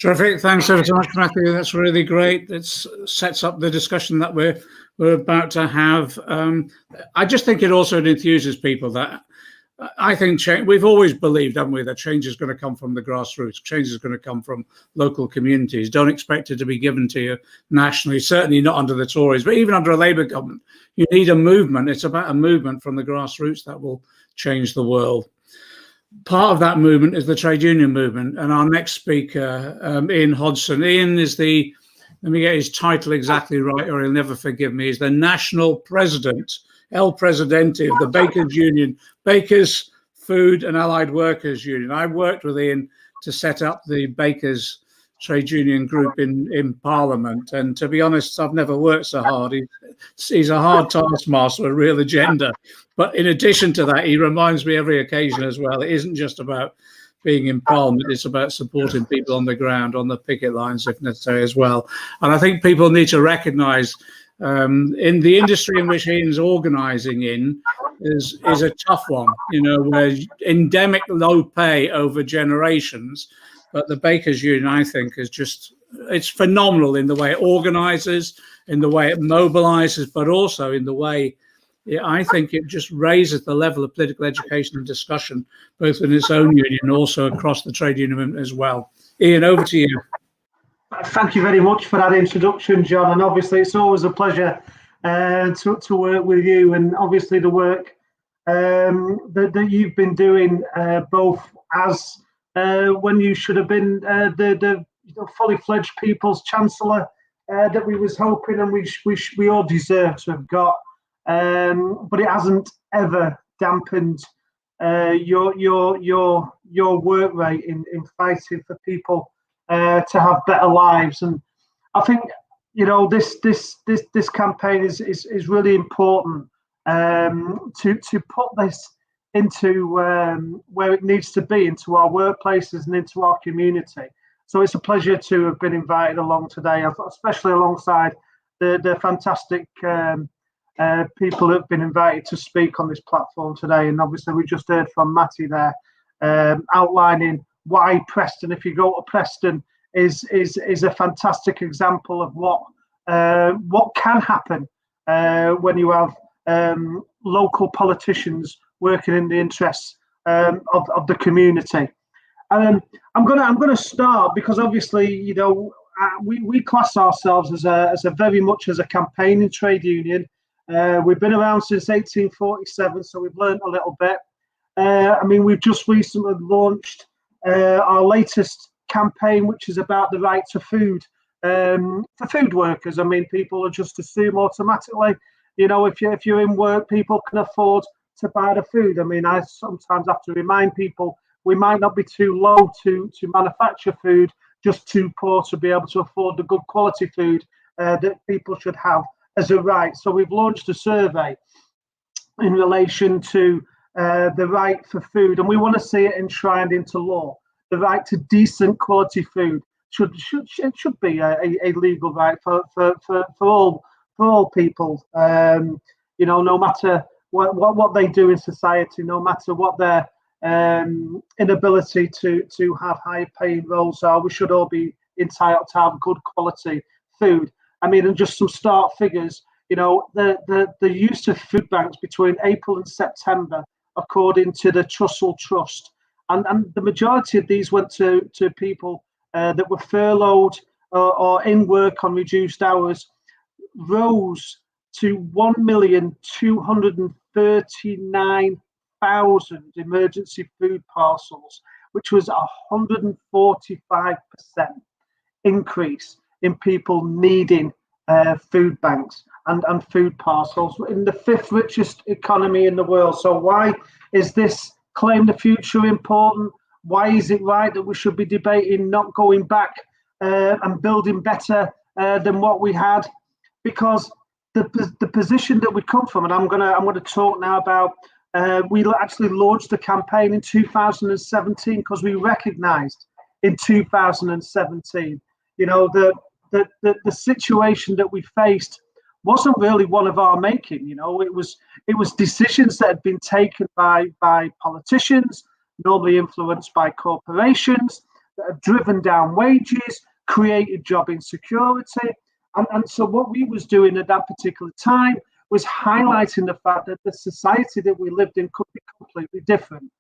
Speaker 1: Terrific. Thanks ever so much, Matthew. That's really great. It sets up the discussion that we're about to have. I just think it also enthuses people that I think we've always believed, haven't we, that change is going to come from the grassroots. Change is going to come from local communities. Don't expect it to be given to you nationally, certainly not under the Tories, but even under a Labour government. You need a movement. It's about a movement from the grassroots that will change the world. Part of that movement is the trade union movement. And our next speaker, Ian Hodgson. Ian is let me get his title exactly right or he'll never forgive me, is the National President, El Presidente of the Bakers Union, Bakers, Food and Allied Workers Union. I worked with Ian to set up the Bakers trade union group in Parliament. And to be honest, I've never worked so hard. He's a hard taskmaster, a real agenda. But in addition to that, he reminds me every occasion as well, it isn't just about being in Parliament, it's about supporting people on the ground, on the picket lines, if necessary, as well. And I think people need to recognise in the industry in which Ian's organising in is a tough one, where endemic low pay over generations But the Bakers Union, I think, is just, it's phenomenal in the way it organises, in the way it mobilises, but also in the way, I think it just raises the level of political education and discussion, both in its own union and also across the trade union movement as well. Ian, over to you.
Speaker 4: Thank you very much for that introduction, John. And obviously, it's always a pleasure to work with you, and obviously the work that you've been doing, both as when you should have been the fully fledged People's Chancellor that we was hoping and we all deserve to have got, but it hasn't ever dampened your work rate in fighting for people to have better lives. And I think, you know, this campaign is really important to put this into where it needs to be, into our workplaces and into our community. So it's a pleasure to have been invited along today, especially alongside the fantastic people who have been invited to speak on this platform today. And obviously we just heard from Matty there, outlining why Preston, if you go to Preston, is a fantastic example of what can happen when you have local politicians working in the interests of the community. I'm gonna start, because obviously, you know, we class ourselves as a very much as a campaigning trade union. We've been around since 1847, so we've learned a little bit. I mean, we've just recently launched our latest campaign, which is about the right to food for food workers. I mean, people just assume automatically, you know, if you're in work, people can afford to buy the food. I mean, I sometimes have to remind people we might not be too low to manufacture food, just too poor to be able to afford the good quality food that people should have as a right. So we've launched a survey in relation to the right for food, and we want to see it enshrined into law. The right to decent quality food should be a legal right for all people. You know, no matter what they do in society, no matter what their inability to have high paying roles are, we should all be entitled to have good quality food. I mean, and just some start figures, you know, the use of food banks between April and September, according to the Trussell Trust, and the majority of these went to people that were furloughed or in work on reduced hours, rose to 1,239,000 emergency food parcels, which was 145% increase in people needing food banks and food parcels in the 5th richest economy in the world. So why is this claim the future important? Why is it right that we should be debating not going back and building better than what we had? Because the position that we come from, and I'm gonna talk now about, we actually launched the campaign in 2017 because we recognised in 2017, you know, the situation that we faced wasn't really one of our making. You know, it was decisions that had been taken by politicians, normally influenced by corporations, that have driven down wages, created job insecurity. And so what we was doing at that particular time was highlighting the fact that the society that we lived in could be completely different.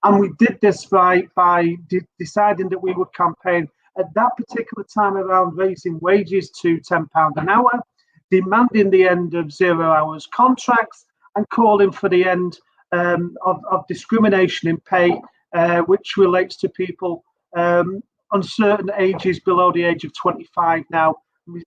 Speaker 4: And we did this by deciding that we would campaign at that particular time around raising wages to £10 an hour, demanding the end of 0 hours contracts, and calling for the end of discrimination in pay, which relates to people on certain ages below the age of 25 now,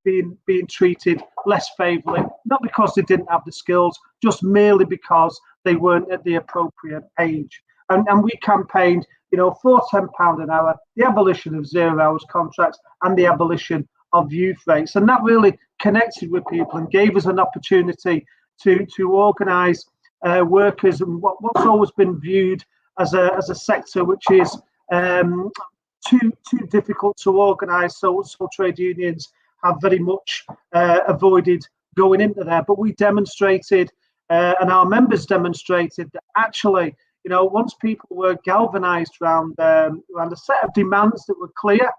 Speaker 4: being treated less favourably, not because they didn't have the skills, just merely because they weren't at the appropriate age. And we campaigned, you know, for £10 an hour, the abolition of 0 hours contracts, and the abolition of youth rates. And that really connected with people and gave us an opportunity to organise workers and what's always been viewed as a sector which is too difficult to organise. So trade unions have very much avoided going into there. But we demonstrated, and our members demonstrated, that actually, Once people were galvanised around a set of demands that were clear,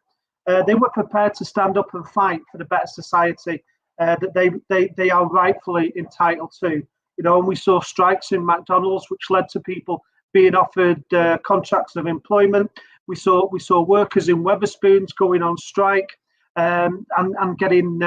Speaker 4: they were prepared to stand up and fight for the better society that they are rightfully entitled to. And we saw strikes in McDonnell's, which led to people being offered contracts of employment. We saw workers in Wetherspoons going on strike and getting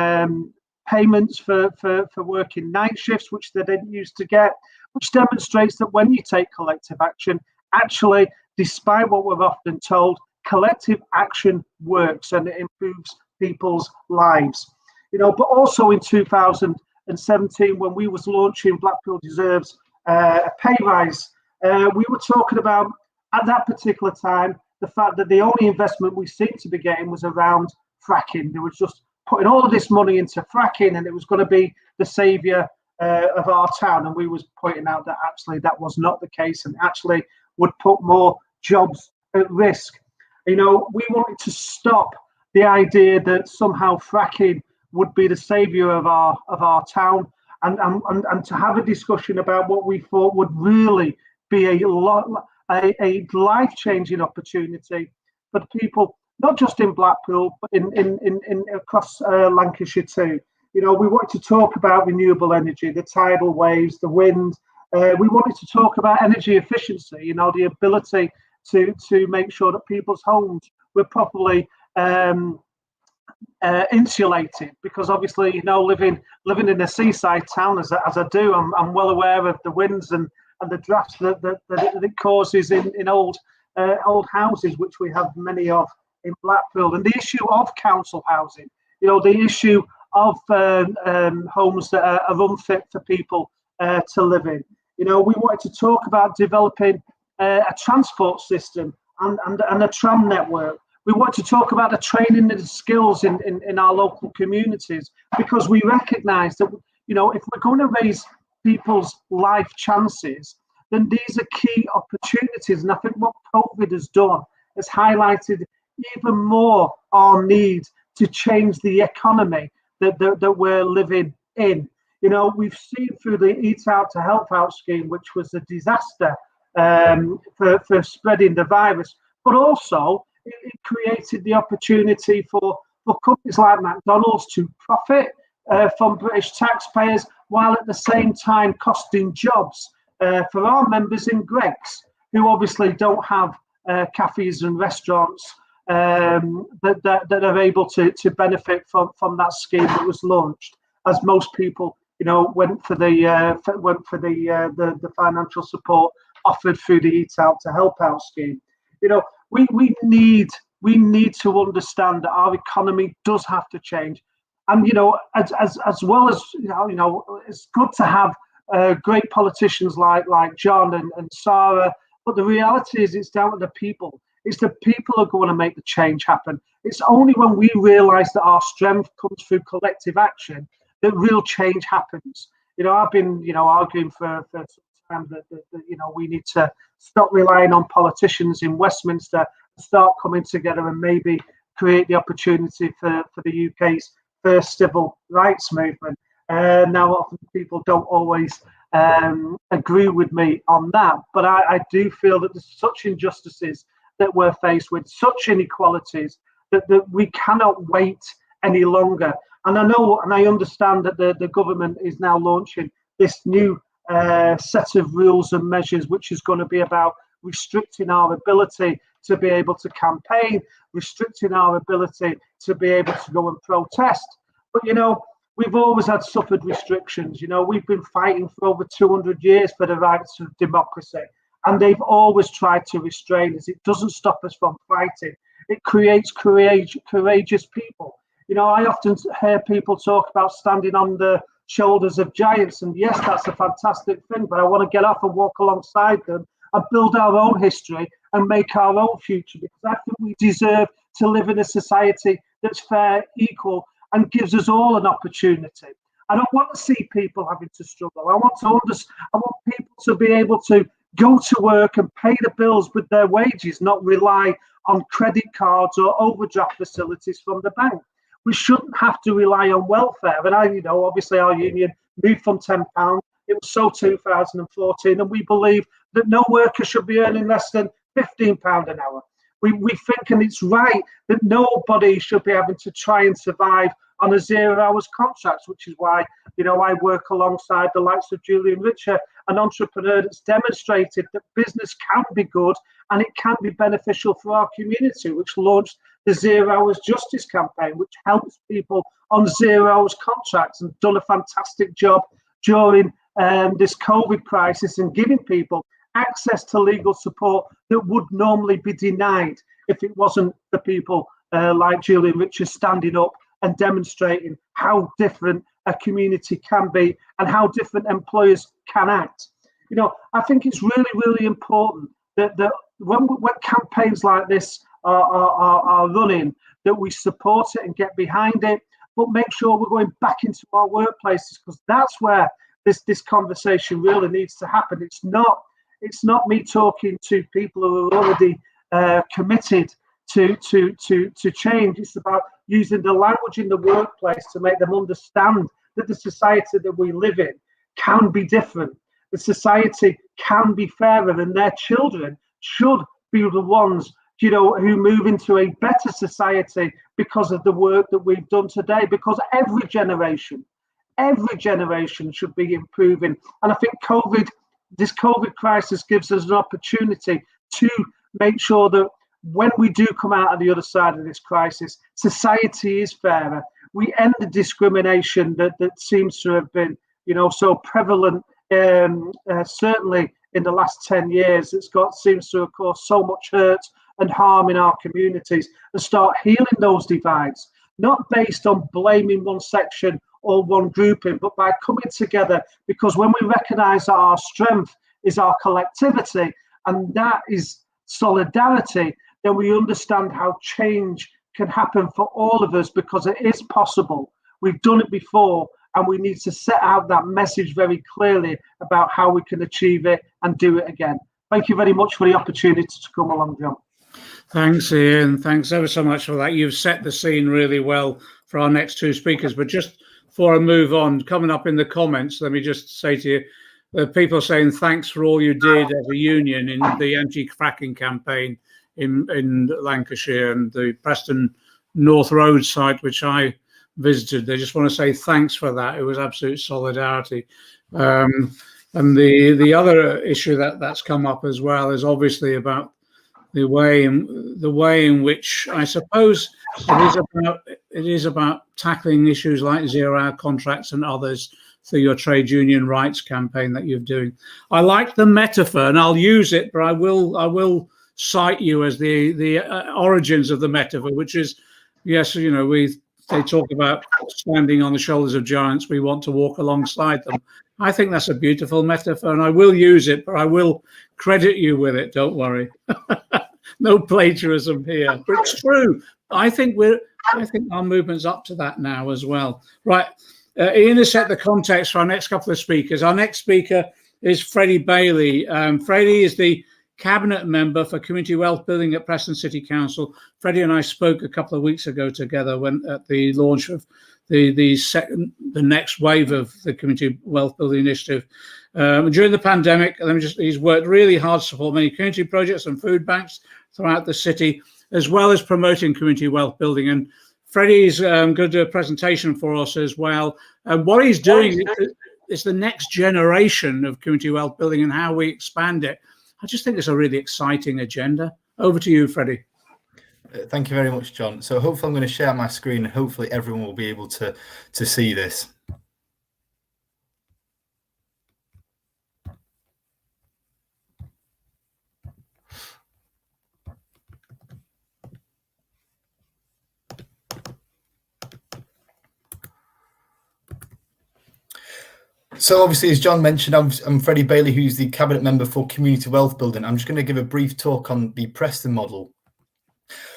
Speaker 4: payments for working night shifts, which they didn't used to get, which demonstrates that when you take collective action, actually, despite what we're often told, collective action works and it improves people's lives. But also in 2017, when we was launching Blackpool Deserves a pay rise, we were talking about, at that particular time, the fact that the only investment we seemed to be getting was around fracking. There was just putting all of this money into fracking, and it was going to be the saviour of our town. And we was pointing out that actually that was not the case, and actually would put more jobs at risk. We wanted to stop the idea that somehow fracking would be the saviour of our town, and to have a discussion about what we thought would really be a life-changing opportunity for the people, not just in Blackpool, but in across Lancashire too. We wanted to talk about renewable energy, the tidal waves, the wind. We wanted to talk about energy efficiency, the ability to make sure that people's homes were properly insulated, because obviously, living in a seaside town as I do, I'm well aware of the winds and the drafts that it causes in old houses, which we have many of in Blackpool, and the issue of council housing, the issue of homes that are unfit for people to live in. We wanted to talk about developing a transport system and a tram network. We want to talk about the training and the skills in our local communities, because we recognise that, if we're going to raise people's life chances, then these are key opportunities. And I think what COVID has done has highlighted even more our need to change the economy that we're living in. We've seen through the Eat Out to Help Out scheme, which was a disaster for spreading the virus, but also it created the opportunity for companies like McDonald's to profit from British taxpayers, while at the same time costing jobs for our members in Greggs, who obviously don't have cafes and restaurants that are able to benefit from that scheme that was launched, as most people went for the financial support offered through the Eat Out to Help Out scheme. We need to understand that our economy does have to change, and as well as it's good to have great politicians like John and Sarah, but the reality is it's down to the people. It's the people who are going to make the change happen. It's only when we realise that our strength comes through collective action that real change happens. I've been arguing for some time that we need to stop relying on politicians in Westminster and start coming together and maybe create the opportunity for the UK's first civil rights movement. Now, often people don't always agree with me on that, but I do feel that there's such injustices that we're faced with, such inequalities, that we cannot wait any longer. And I know and I understand that the government is now launching this new set of rules and measures, which is going to be about restricting our ability to be able to campaign, restricting our ability to be able to go and protest. But we've always suffered restrictions. We've been fighting for over 200 years for the rights of democracy, and they've always tried to restrain us. It doesn't stop us from fighting. It creates courageous people. I often hear people talk about standing on the shoulders of giants, and yes, that's a fantastic thing, but I want to get off and walk alongside them and build our own history and make our own future, because I think we deserve to live in a society that's fair, equal, and gives us all an opportunity. I don't want to see people having to struggle. I want people to be able to go to work and pay the bills with their wages, not rely on credit cards or overdraft facilities from the bank. We shouldn't have to rely on welfare. And obviously our union moved from £10. It was so 2014, and we believe that no worker should be earning less than £15 an hour. We think, and it's right, that nobody should be having to try and survive on a 0 hours contract, which is why, I work alongside the likes of Julian Richer, an entrepreneur that's demonstrated that business can be good and it can be beneficial for our community, which launched the 0 Hours Justice campaign, which helps people on 0 hours contracts, and done a fantastic job during this COVID crisis and giving people access to legal support that would normally be denied if it wasn't the people like Julian Richards standing up and demonstrating how different a community can be and how different employers can act. I think it's really, really important that when campaigns like this are running, that we support it and get behind it, but make sure we're going back into our workplaces, because that's where this conversation really needs to happen. It's not me talking to people who are already committed to change. It's about using the language in the workplace to make them understand that the society that we live in can be different. The society can be fairer, and their children should be the ones, who move into a better society because of the work that we've done today. Because every generation should be improving. And I think this COVID crisis gives us an opportunity to make sure that when we do come out of the other side of this crisis, society is fairer. We end the discrimination that seems to have been, so prevalent, certainly in the last 10 years. Seems to have caused so much hurt and harm in our communities, and start healing those divides, not based on blaming one section or one grouping, but by coming together. Because when we recognise that our strength is our collectivity, and that is solidarity, then we understand how change can happen for all of us, because it is possible. We've done it before, and we need to set out that message very clearly about how we can achieve it and do it again. Thank you very much for the opportunity to come along, John.
Speaker 1: Thanks, Ian. Thanks ever so much for that. You've set the scene really well for our next two speakers. But just before I move on, coming up in the comments, let me just say to you, people saying thanks for all you did as a union in the anti-fracking campaign in Lancashire and the Preston North Road site, which I visited. They just want to say thanks for that. It was absolute solidarity. And the other issue that's come up as well is obviously about the way in which, I suppose, it is about tackling issues like 0 hour contracts and others through your trade union rights campaign that you're doing. I like the metaphor, and I'll use it, but I will cite you as the origins of the metaphor, which is, yes, they talk about standing on the shoulders of giants. We want to walk alongside them. I think that's a beautiful metaphor, and I will use it, but I will credit you with it. Don't worry. No plagiarism here, but it's true. I think our movement's up to that now as well. Right. Ian has set the context for our next couple of speakers. Our next speaker is Freddie Bailey. Freddie is the Cabinet Member for Community Wealth Building at Preston City Council. Freddie and I spoke a couple of weeks ago together when at the launch of the next wave of the Community Wealth Building Initiative. During the pandemic, he's worked really hard to support many community projects and food banks throughout the city, as well as promoting community wealth building. And Freddie's going to do a presentation for us as well. And what he's doing is the next generation of community wealth building and how we expand it. I just think it's a really exciting agenda. Over to you, Freddie.
Speaker 5: Thank you very much, John. So hopefully I'm going to share my screen and hopefully everyone will be able to see this. So obviously, as John mentioned, I'm Freddie Bailey, who's the Cabinet Member for Community Wealth Building. I'm just going to give a brief talk on the Preston model.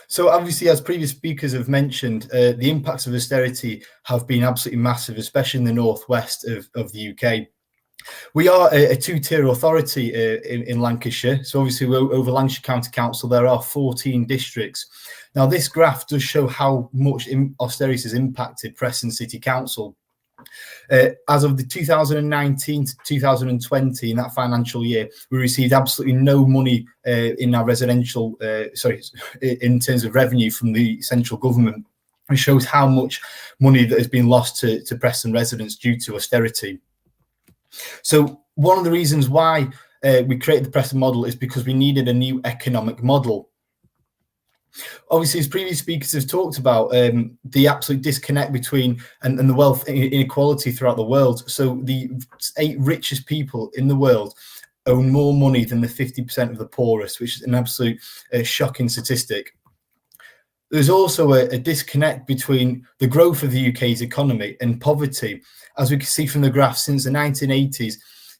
Speaker 5: So obviously, as previous speakers have mentioned, the impacts of austerity have been absolutely massive, especially in the northwest of the UK. We are a two-tier authority in Lancashire. So obviously, over Lancashire County Council, there are 14 districts. Now, this graph does show how much austerity has impacted Preston City Council. As of the 2019 to 2020, in that financial year, we received absolutely no money in our residential, in terms of revenue from the central government. It shows how much money that has been lost to Preston residents due to austerity. So one of the reasons why we created the Preston model is because we needed a new economic model. Obviously, as previous speakers have talked about, the absolute disconnect between and the wealth inequality throughout the world. So the 8 richest people in the world own more money than the 50% of the poorest, which is an absolute shocking statistic. There's also a disconnect between the growth of the UK's economy and poverty. As we can see from the graph, since the 1980s,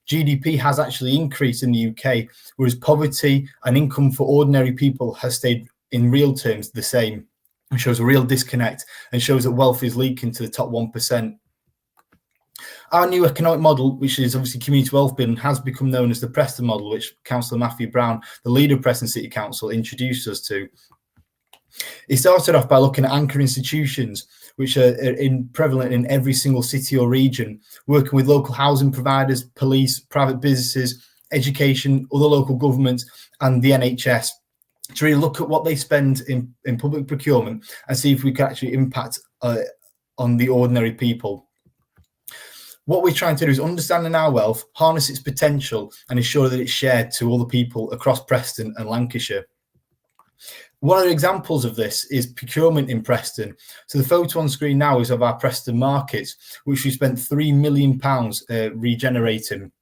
Speaker 5: GDP has actually increased in the UK, whereas poverty and income for ordinary people has stayed in real terms the same. It shows a real disconnect and shows that wealth is leaking to the top 1%. Our new economic model, which is obviously community wealth building, has become known as the Preston model, which Councillor Matthew Brown, the leader of Preston City Council, introduced us to. It started off by looking at anchor institutions, which are prevalent in every single city or region, working with local housing providers, police, private businesses, education, other local governments, and the NHS, to really look at what they spend in public procurement and see if we can actually impact on the ordinary people. What we're trying to do is understanding our wealth, harness its potential, and ensure that it's shared to all the people across Preston and Lancashire. One of the examples of this is procurement in Preston. So the photo on screen now is of our Preston markets, which we spent £3 million regenerating.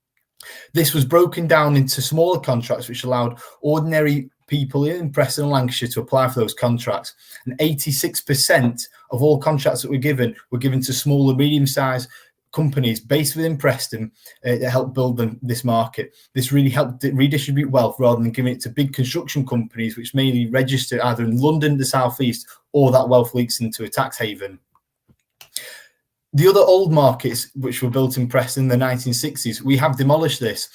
Speaker 5: This was broken down into smaller contracts, which allowed ordinary people in Preston and Lancashire to apply for those contracts. And 86% of all contracts that were given to small and medium-sized companies based within Preston that helped build this market. This really helped redistribute wealth rather than giving it to big construction companies, which mainly register either in London, the southeast, or that wealth leaks into a tax haven. The other old markets, which were built in Preston in the 1960s, we have demolished this.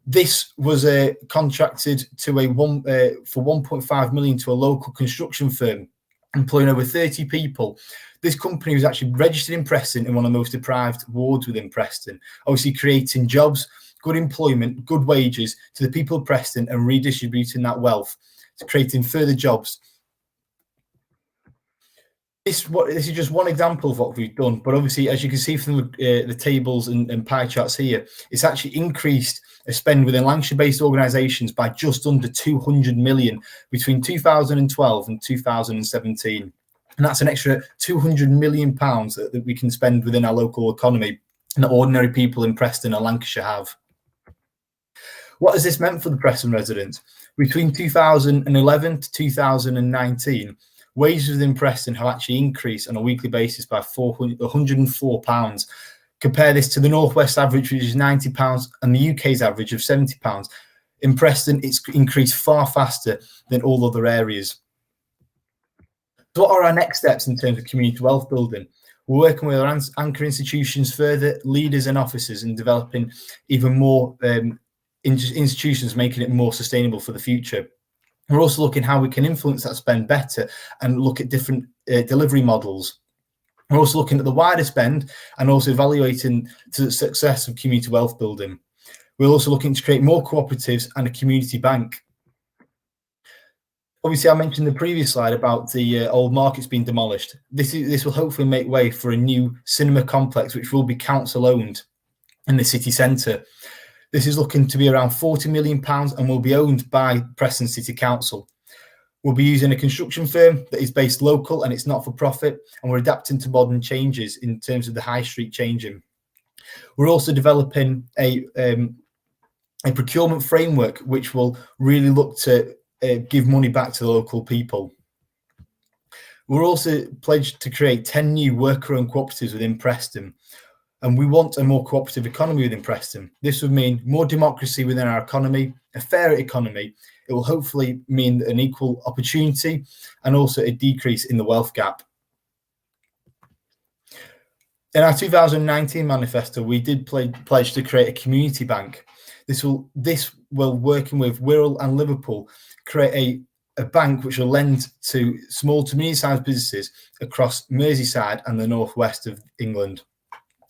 Speaker 5: This was contracted to for 1.5 million to a local construction firm, employing over 30 people. This company was actually registered in Preston in one of the most deprived wards within Preston, obviously creating jobs, good employment, good wages to the people of Preston and redistributing that wealth, to creating further jobs. This is just one example of what we've done, but obviously, as you can see from the tables and pie charts here, it's actually increased a spend within Lancashire-based organisations by just under 200 million between 2012 and 2017. And that's an extra £200 million that we can spend within our local economy and that ordinary people in Preston and Lancashire have. What has this meant for the Preston residents? Between 2011 to 2019, wages within Preston have actually increased on a weekly basis by £104. Compare this to the Northwest average, which is £90, and the UK's average of £70. In Preston, it's increased far faster than all other areas. So what are our next steps in terms of community wealth building? We're working with our anchor institutions further, leaders and officers, and developing even more institutions, making it more sustainable for the future. We're also looking how we can influence that spend better and look at different delivery models. We're also looking at the wider spend and also evaluating the success of community wealth building. We're also looking to create more cooperatives and a community bank. Obviously, I mentioned the previous slide about the old markets being demolished. This will hopefully make way for a new cinema complex, which will be council owned in the city centre. This is looking to be around £40 million and will be owned by Preston City Council. We'll be using a construction firm that is based local and it's not for profit, and we're adapting to modern changes in terms of the high street changing. We're also developing a procurement framework which will really look to give money back to the local people. We're also pledged to create 10 new worker-owned cooperatives within Preston, and we want a more cooperative economy within Preston. This would mean more democracy within our economy, a fairer economy. It will hopefully mean an equal opportunity and also a decrease in the wealth gap. In our 2019 manifesto, we did pledge to create a community bank. This will, working with Wirral and Liverpool, create a bank which will lend to small to medium-sized businesses across Merseyside and the northwest of England.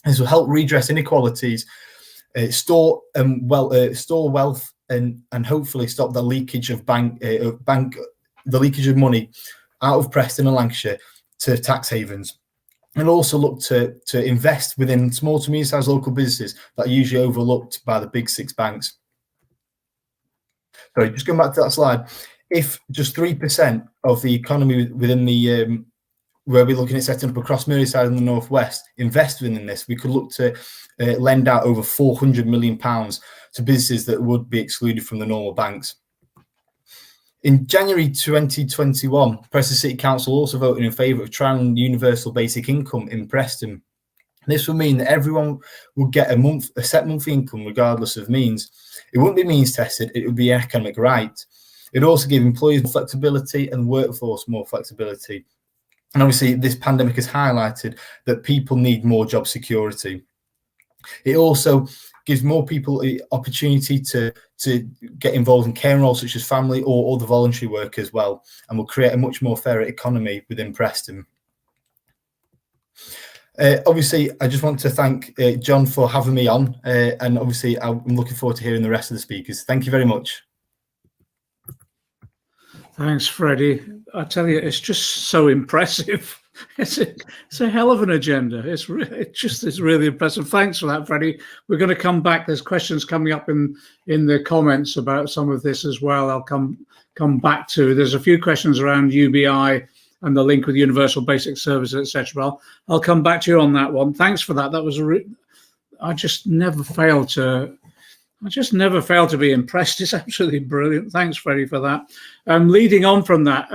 Speaker 5: This will help redress inequalities, store wealth, and hopefully stop the leakage of the leakage of money out of Preston and Lancashire to tax havens. And also look to invest within small to medium-sized local businesses that are usually overlooked by the big six banks. Sorry, just going back to that slide. If just 3% of the economy within the where we're looking at setting up across Merseyside and the Northwest invest within this, we could look to lend out over £400 million to businesses that would be excluded from the normal banks. In January 2021, Preston City Council also voted in favour of trialling universal basic income in Preston. This would mean that everyone would get a set monthly income regardless of means. It wouldn't be means tested, it would be an economic right. It would also give employees more flexibility and workforce more flexibility. And obviously, this pandemic has highlighted that people need more job security. It also gives more people the opportunity to get involved in care roles such as family or the voluntary work as well, and will create a much more fairer economy within Preston. Obviously, I just want to thank John for having me on, and obviously I'm looking forward to hearing the rest of the speakers. Thank you very much.
Speaker 1: Thanks, Freddie. I tell you, it's just so impressive. It's a hell of an agenda. It's really impressive. Thanks for that, Freddie. We're going to come back. There's questions coming up in the comments about some of this as well. I'll come back to. There's a few questions around UBI and the link with universal basic services, etc. I'll come back to you on that one. Thanks for that. That was I just never fail to be impressed. It's absolutely brilliant. Thanks, Freddie, for that. Leading on from that,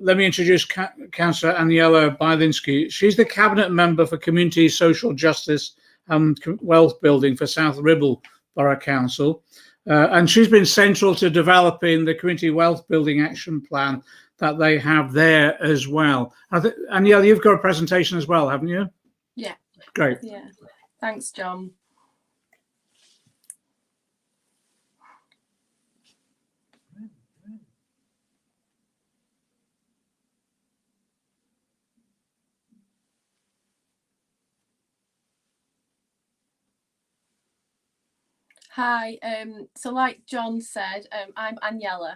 Speaker 1: let me introduce Councillor Aniela Bielinski. She's the Cabinet Member for Community, Social Justice and Wealth Building for South Ribble Borough Council. And she's been central to developing the Community Wealth Building Action Plan that they have there as well. Aniela, you've got a presentation as well, haven't you?
Speaker 6: Yeah.
Speaker 1: Great.
Speaker 6: Yeah. Thanks, John. Hi, so like John said, I'm Aniela,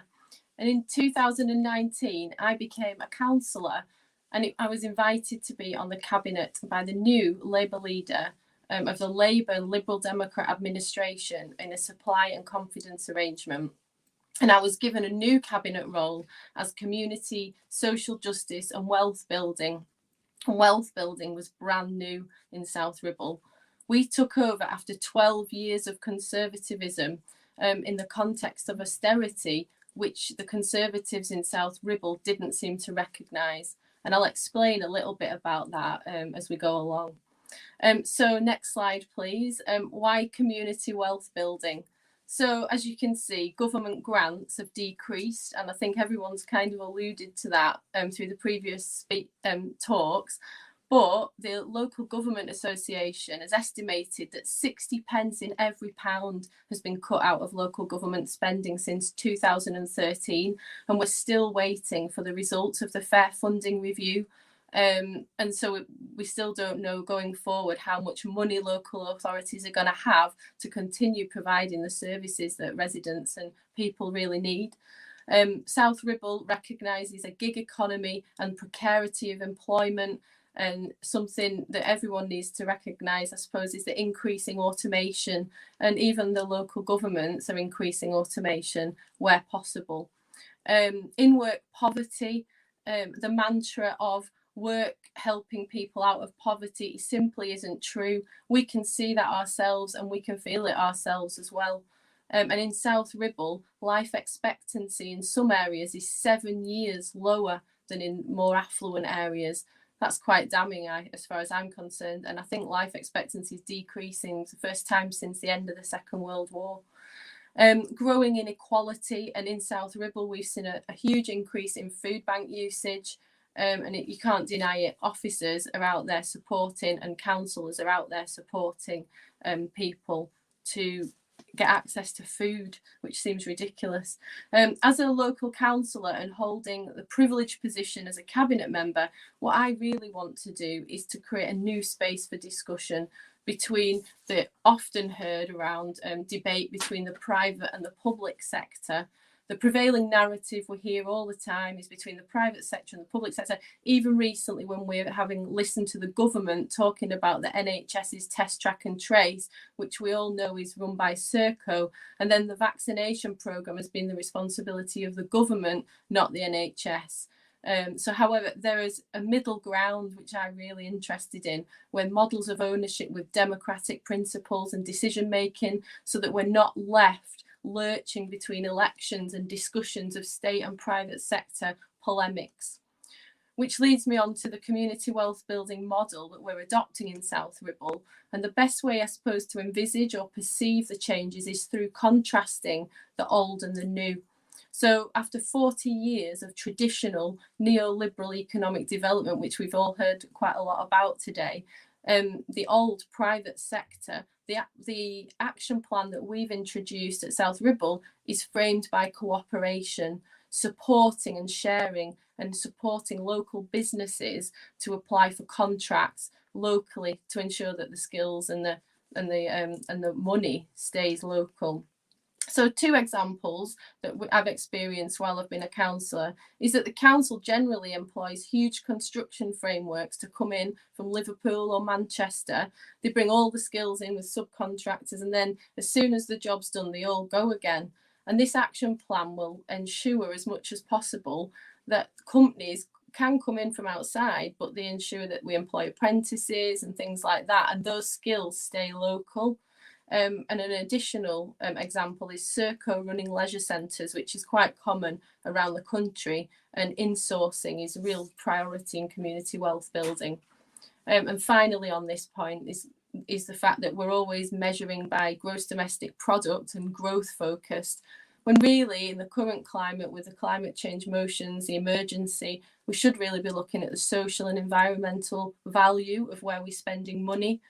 Speaker 6: and in 2019 I became a councillor, and I was invited to be on the cabinet by the new Labour leader of the Labour Liberal Democrat administration in a supply and confidence arrangement. And I was given a new cabinet role as community, social justice and wealth building. Wealth building was brand new in South Ribble. We took over after 12 years of conservatism in the context of austerity, which the Conservatives in South Ribble didn't seem to recognise. And I'll explain a little bit about that as we go along. So next slide, please. Why community wealth building? So as you can see, government grants have decreased, and I think everyone's kind of alluded to that through the previous talks. But the Local Government Association has estimated that 60 pence in every pound has been cut out of local government spending since 2013, and we're still waiting for the results of the Fair Funding Review. And so we still don't know going forward how much money local authorities are going to have to continue providing the services that residents and people really need. South Ribble recognises a gig economy and precarity of employment. And something that everyone needs to recognise, I suppose, is the increasing automation, and even the local governments are increasing automation where possible. In work poverty, the mantra of work helping people out of poverty simply isn't true. We can see that ourselves and we can feel it ourselves as well. And in South Ribble, life expectancy in some areas is 7 years lower than in more affluent areas. That's quite damning as far as I'm concerned. And I think life expectancy is decreasing for the first time since the end of the Second World War. Growing inequality, and in South Ribble, we've seen a huge increase in food bank usage. You can't deny it. Officers are out there supporting, and councillors are out there supporting people to get access to food, which seems ridiculous. As a local councillor and holding the privileged position as a cabinet member, what I really want to do is to create a new space for discussion between the often heard around debate between the private and the public sector. The prevailing narrative we hear all the time is between the private sector and the public sector. Even recently, when we're having listened to the government talking about the NHS's Test, Track and Trace, which we all know is run by Serco, and then the vaccination programme has been the responsibility of the government, not the NHS. However, there is a middle ground which I'm really interested in, where models of ownership with democratic principles and decision making, so that we're not left lurching between elections and discussions of state and private sector polemics. Which leads me on to the community wealth building model that we're adopting in South Ribble. And the best way, I suppose, to envisage or perceive the changes is through contrasting the old and the new. So after 40 years of traditional neoliberal economic development, which we've all heard quite a lot about today, the old private sector, the action plan that we've introduced at South Ribble is framed by cooperation, supporting and sharing and supporting local businesses to apply for contracts locally to ensure that the skills and the money stays local. So 2 examples that I've experienced while I've been a councillor is that the council generally employs huge construction frameworks to come in from Liverpool or Manchester. They bring all the skills in with subcontractors, and then as soon as the job's done, they all go again. And this action plan will ensure as much as possible that companies can come in from outside, but they ensure that we employ apprentices and things like that, and those skills stay local. And an additional example is Serco running leisure centres, which is quite common around the country, and insourcing is a real priority in community wealth building. And finally on this point is the fact that we're always measuring by gross domestic product and growth focused, when really in the current climate, with the climate change motions, the emergency, we should really be looking at the social and environmental value of where we're spending money.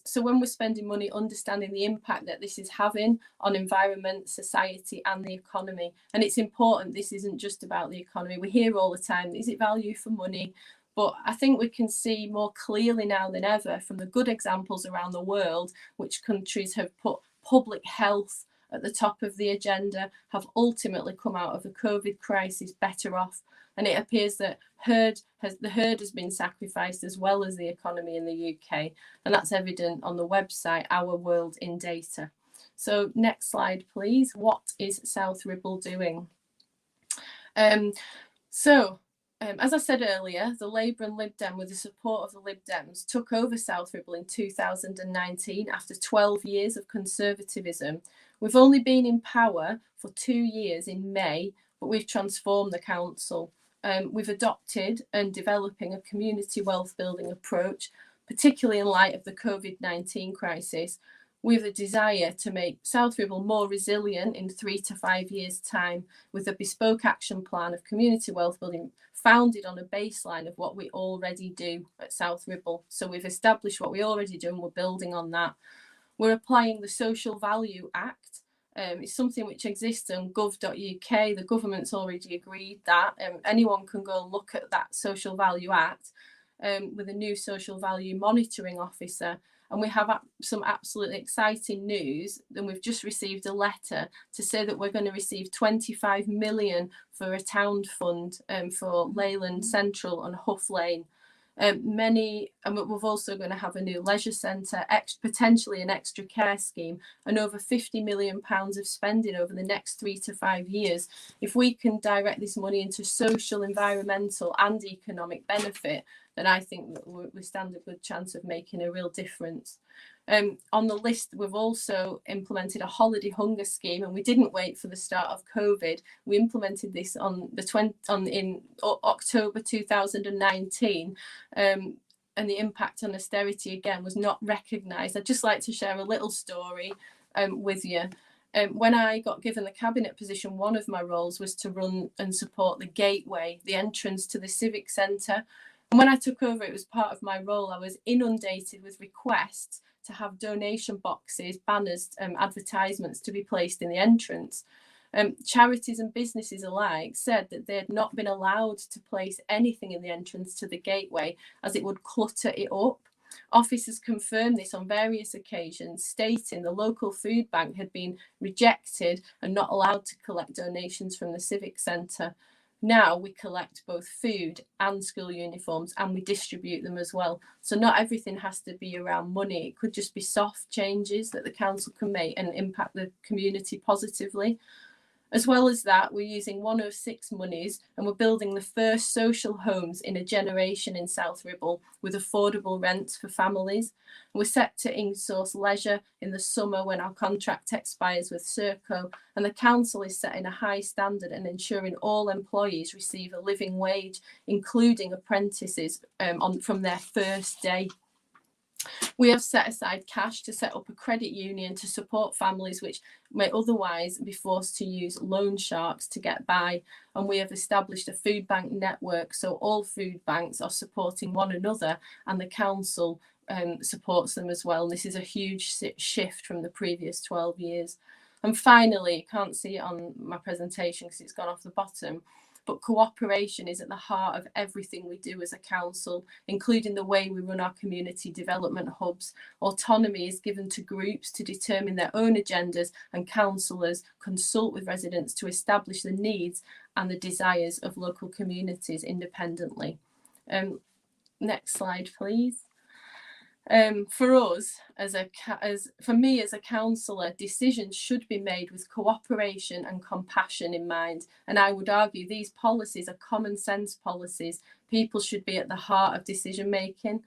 Speaker 6: So when we're spending money, understanding the impact that this is having on environment, society and the economy. And it's important, this isn't just about the economy. We hear all the time, is it value for money? But I think we can see more clearly now than ever from the good examples around the world, which countries have put public health at the top of the agenda, have ultimately come out of the COVID crisis better off. And it appears that the herd has been sacrificed as well as the economy in the UK. And that's evident on the website, Our World in Data. So next slide, please. What is South Ribble doing? As I said earlier, the Labour and Lib Dem, with the support of the Lib Dems, took over South Ribble in 2019 after 12 years of conservatism. We've only been in power for 2 years in May, but we've transformed the council. We've adopted and developing a community wealth building approach, particularly in light of the COVID-19 crisis, with a desire to make South Ribble more resilient in 3 to 5 years' time, with a bespoke action plan of community wealth building founded on a baseline of what we already do at South Ribble. So we've established what we already do and we're building on that. We're applying the Social Value Act. It's something which exists on gov.uk. The government's already agreed that. Anyone can go and look at that Social Value Act with a new social value monitoring officer. And we have some absolutely exciting news. And we've just received a letter to say that we're going to receive 25 million for a town fund for Leyland Central and Huff Lane. And we're also going to have a new leisure centre, potentially an extra care scheme, and over £50 million of spending over the next 3 to 5 years. If we can direct this money into social, environmental and economic benefit, then I think that we stand a good chance of making a real difference. On the list, we've also implemented a holiday hunger scheme, and we didn't wait for the start of COVID. We implemented this in October 2019, and the impact on austerity again was not recognised. I'd just like to share a little story with you. When I got given the cabinet position, one of my roles was to run and support the gateway, the entrance to the civic centre. And when I took over, it was part of my role. I was inundated with requests to have donation boxes, banners, advertisements to be placed in the entrance. Charities and businesses alike said that they had not been allowed to place anything in the entrance to the gateway as it would clutter it up. Officers confirmed this on various occasions, stating the local food bank had been rejected and not allowed to collect donations from the civic centre. Now we collect both food and school uniforms, and we distribute them as well. So not everything has to be around money. It could just be soft changes that the council can make and impact the community positively. As well as that, we're using 106 monies, and we're building the first social homes in a generation in South Ribble with affordable rents for families. We're set to insource leisure in the summer when our contract expires with Serco, and the council is setting a high standard and ensuring all employees receive a living wage, including apprentices from their first day. We have set aside cash to set up a credit union to support families which may otherwise be forced to use loan sharks to get by. And we have established a food bank network, so all food banks are supporting one another, and the council supports them as well. And this is a huge shift from the previous 12 years. And finally, you can't see it on my presentation because it's gone off the bottom, but cooperation is at the heart of everything we do as a council, including the way we run our community development hubs. Autonomy is given to groups to determine their own agendas, and councillors consult with residents to establish the needs and the desires of local communities independently. Next slide, please. For us, for me as a councillor, decisions should be made with cooperation and compassion in mind. And I would argue these policies are common sense policies. People should be at the heart of decision making.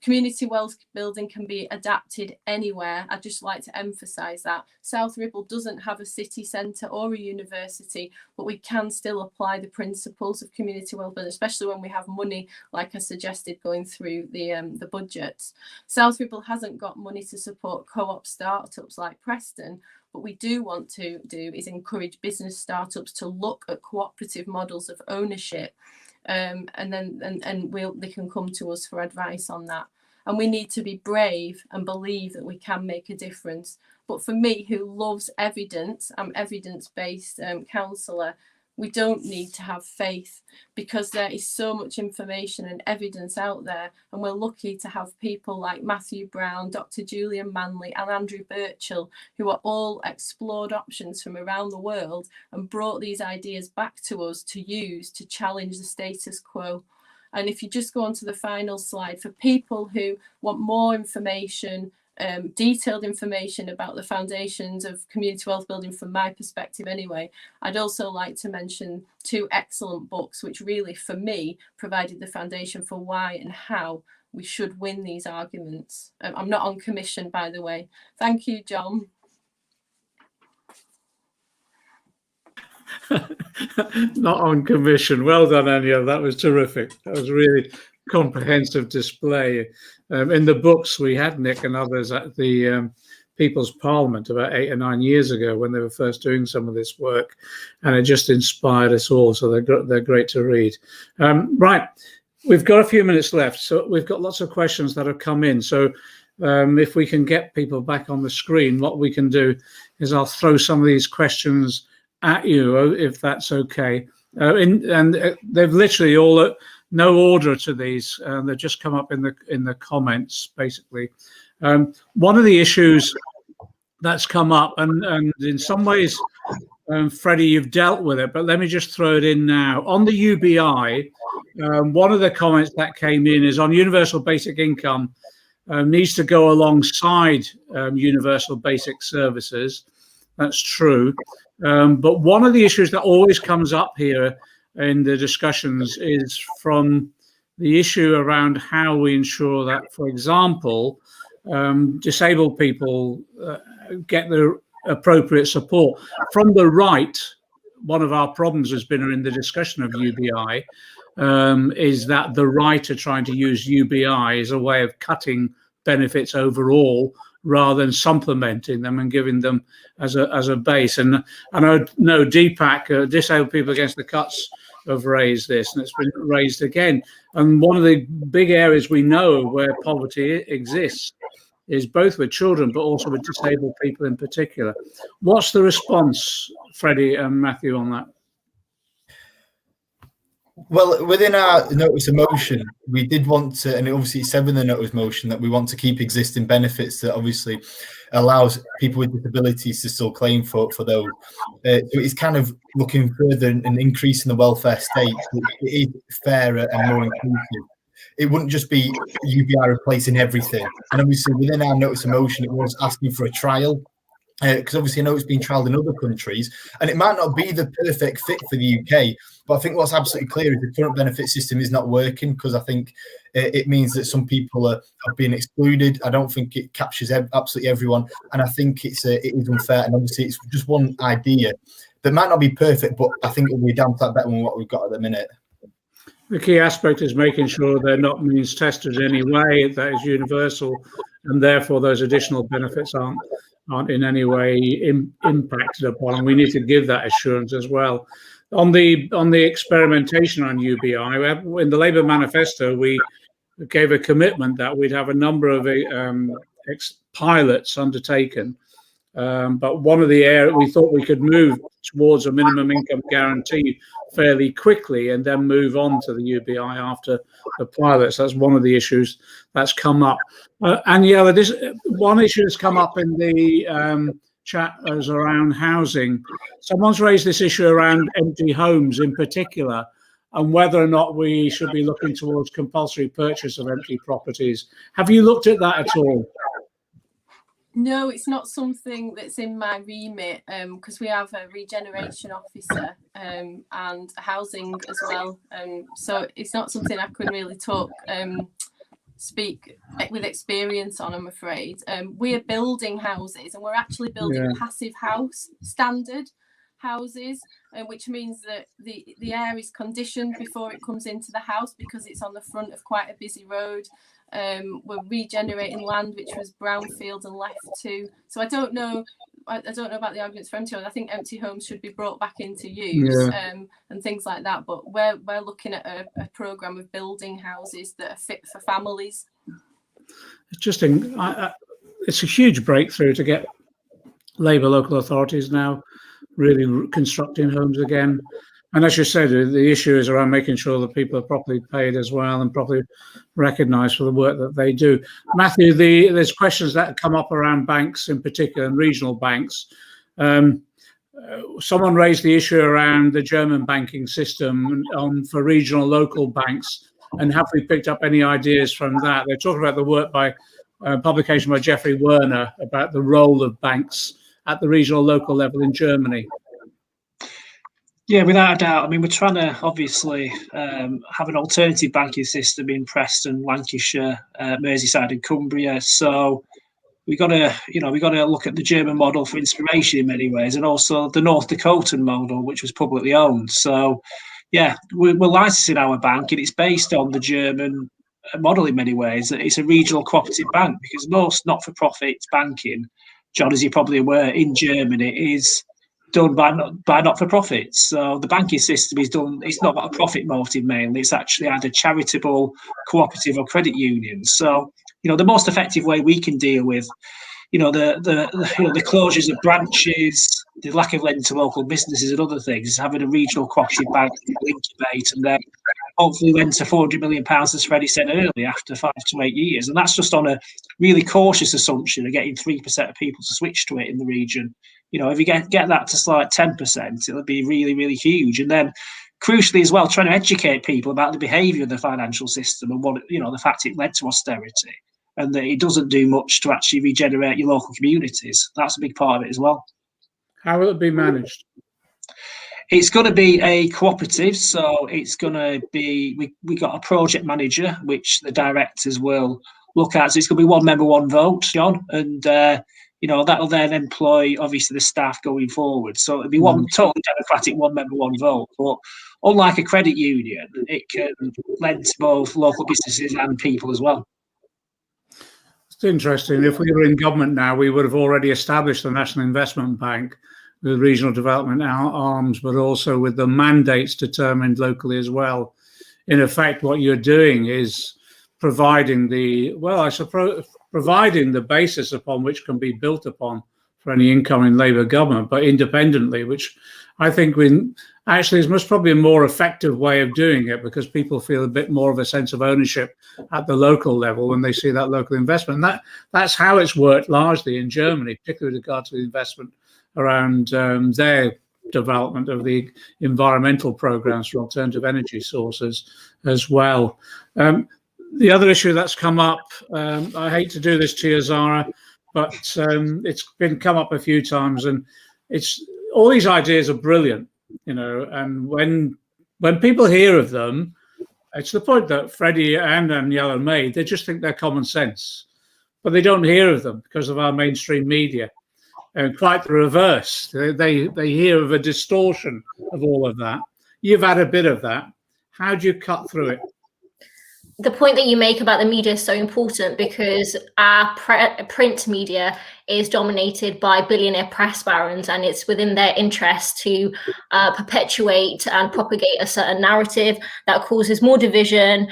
Speaker 6: Community wealth building can be adapted anywhere. I'd just like to emphasise that. South Ribble doesn't have a city centre or a university, but we can still apply the principles of community wealth building, especially when we have money, like I suggested, going through the budgets. South Ribble hasn't got money to support co-op startups like Preston, what we do want to do is encourage business startups to look at cooperative models of ownership. And they can come to us for advice on that. And we need to be brave and believe that we can make a difference. But for me, who loves evidence, I'm evidence-based counsellor, we don't need to have faith, because there is so much information and evidence out there. And we're lucky to have people like Matthew Brown, Dr. Julian Manley and Andrew Birchall, who are all explored options from around the world and brought these ideas back to us to use to challenge the status quo. And if you just go on to the final slide, for people who want more information, detailed information about the foundations of community wealth building from my perspective anyway, I'd also like to mention 2 excellent books which really for me provided the foundation for why and how we should win these arguments. I'm not on commission, by the way. Thank you, John.
Speaker 1: Not on commission. Well done, Anya. That was terrific. That was really comprehensive display. In the books, we had Nick and others at the People's Parliament about 8 or 9 years ago when they were first doing some of this work, and it just inspired us all. So they're great to read. Right, we've got a few minutes left, so we've got lots of questions that have come in. So if we can get people back on the screen, what we can do is I'll throw some of these questions at you, if that's okay. And they've literally all no order to these. They've just come up in the comments, basically. One of the issues that's come up, and in some ways, Freddie, you've dealt with it, but let me just throw it in now. On the UBI, one of the comments that came in is on universal basic income needs to go alongside universal basic services. That's true. But one of the issues that always comes up here in the discussions is from the issue around how we ensure that, for example, disabled people get the appropriate support. From the right, one of our problems has been in the discussion of UBI is that the right are trying to use UBI as a way of cutting benefits overall, rather than supplementing them and giving them as a base. And I know Deepak, Disabled People Against the Cuts have raised this, and it's been raised again. And one of the big areas we know where poverty exists is both with children, but also with disabled people in particular. What's the response, Freddie and Matthew, on that?
Speaker 5: Well, within our notice of motion, we did want to, and obviously it said within the notice of motion that we want to keep existing benefits that obviously allows people with disabilities to still claim for those. So it's kind of looking further and increasing the welfare state, so it is fairer and more inclusive. It wouldn't just be UBI replacing everything. And obviously within our notice of motion, it was asking for a trial, because obviously I know it's been trialled in other countries, and it might not be the perfect fit for the UK, but I think what's absolutely clear is the current benefit system is not working, because I think it means that some people are being excluded. I don't think it captures absolutely everyone, and I think it is unfair. And obviously it's just one idea that might not be perfect, but I think it will be a damn sight better than what we've got at the minute.
Speaker 1: The key aspect is making sure they're not means tested in any way that is universal, and therefore those additional benefits aren't in any way impacted upon, and we need to give that assurance as well. On the experimentation on UBI, in the Labour manifesto, we gave a commitment that we'd have a number of pilots undertaken, but one of the areas we thought we could move towards a minimum income guarantee fairly quickly and then move on to the UBI after the pilots. That's one of the issues that's come up. And yeah, this one issue that's come up in the chat is around housing. Someone's raised this issue around empty homes in particular, and whether or not we should be looking towards compulsory purchase of empty properties. Have you looked at that at all?
Speaker 6: No, it's not something that's in my remit, because we have a regeneration officer and housing as well. So it's not something I can really speak with experience on, I'm afraid. We're building houses, and we're actually building passive house standard houses, which means that the air is conditioned before it comes into the house because it's on the front of quite a busy road. We're regenerating land which was brownfield and left to. So I don't know about the arguments for empty homes. I think empty homes should be brought back into use, and things like that. But we're looking at a programme of building houses that are fit for families.
Speaker 1: Interesting. It's a huge breakthrough to get Labour local authorities now really constructing homes again. And as you said, the issue is around making sure that people are properly paid as well and properly recognised for the work that they do. Matthew, there's questions that come up around banks in particular and regional banks. Someone raised the issue around the German banking system for regional local banks, and have we picked up any ideas from that? They're talking about the work by publication by Jeffrey Werner about the role of banks at the regional local level in Germany.
Speaker 3: Yeah, without a doubt. I mean, we're trying to obviously have an alternative banking system in Preston, Lancashire, Merseyside, and Cumbria. So we got to look at the German model for inspiration in many ways, and also the North Dakotan model, which was publicly owned. So yeah, we're licensing our bank, and it's based on the German model in many ways. It's a regional cooperative bank, because most not-for-profit banking, John, as you're probably aware, in Germany is done by not-for-profits. So the banking system is done, it's not got a profit motive mainly, it's actually either charitable, cooperative or credit unions. So, the most effective way we can deal with, the closures of branches, the lack of lending to local businesses and other things is having a regional cooperative bank to incubate and then hopefully lend to £400 million, as Freddie said earlier, after 5 to 8 years. And that's just on a really cautious assumption of getting 3% of people to switch to it in the region. If you get that to like 10%, it'll be really, really huge. And then crucially as well, trying to educate people about the behaviour of the financial system and what, the fact it led to austerity and that it doesn't do much to actually regenerate your local communities. That's a big part of it as well.
Speaker 1: How will it be managed?
Speaker 3: It's going to be a cooperative, so it's going to be, we got a project manager, which the directors will look at. So it's going to be one member, one vote, John, and that'll then employ obviously the staff going forward. So it'll be one totally democratic, one member, one vote. But unlike a credit union, it can lend to both local businesses and people as well.
Speaker 1: It's interesting. If we were in government now, we would have already established the National Investment Bank. with regional development arms, but also with the mandates determined locally as well. In effect, what you're doing is providing the basis upon which can be built upon for any incoming Labour government, but independently, which I think is most probably a more effective way of doing it, because people feel a bit more of a sense of ownership at the local level when they see that local investment. And that's how it's worked largely in Germany, particularly with regard to the investment around their development of the environmental programs for alternative energy sources as well. The other issue that's come up, I hate to do this to you, Zara, but it's been come up a few times, and all these ideas are brilliant, and when people hear of them, it's the point that Freddie and Daniela made, they just think they're common sense, but they don't hear of them because of our mainstream media. And quite the reverse. They hear of a distortion of all of that. You've had a bit of that. How do you cut through it?
Speaker 2: The point that you make about the media is so important, because our print media is dominated by billionaire press barons, and it's within their interest to perpetuate and propagate a certain narrative that causes more division,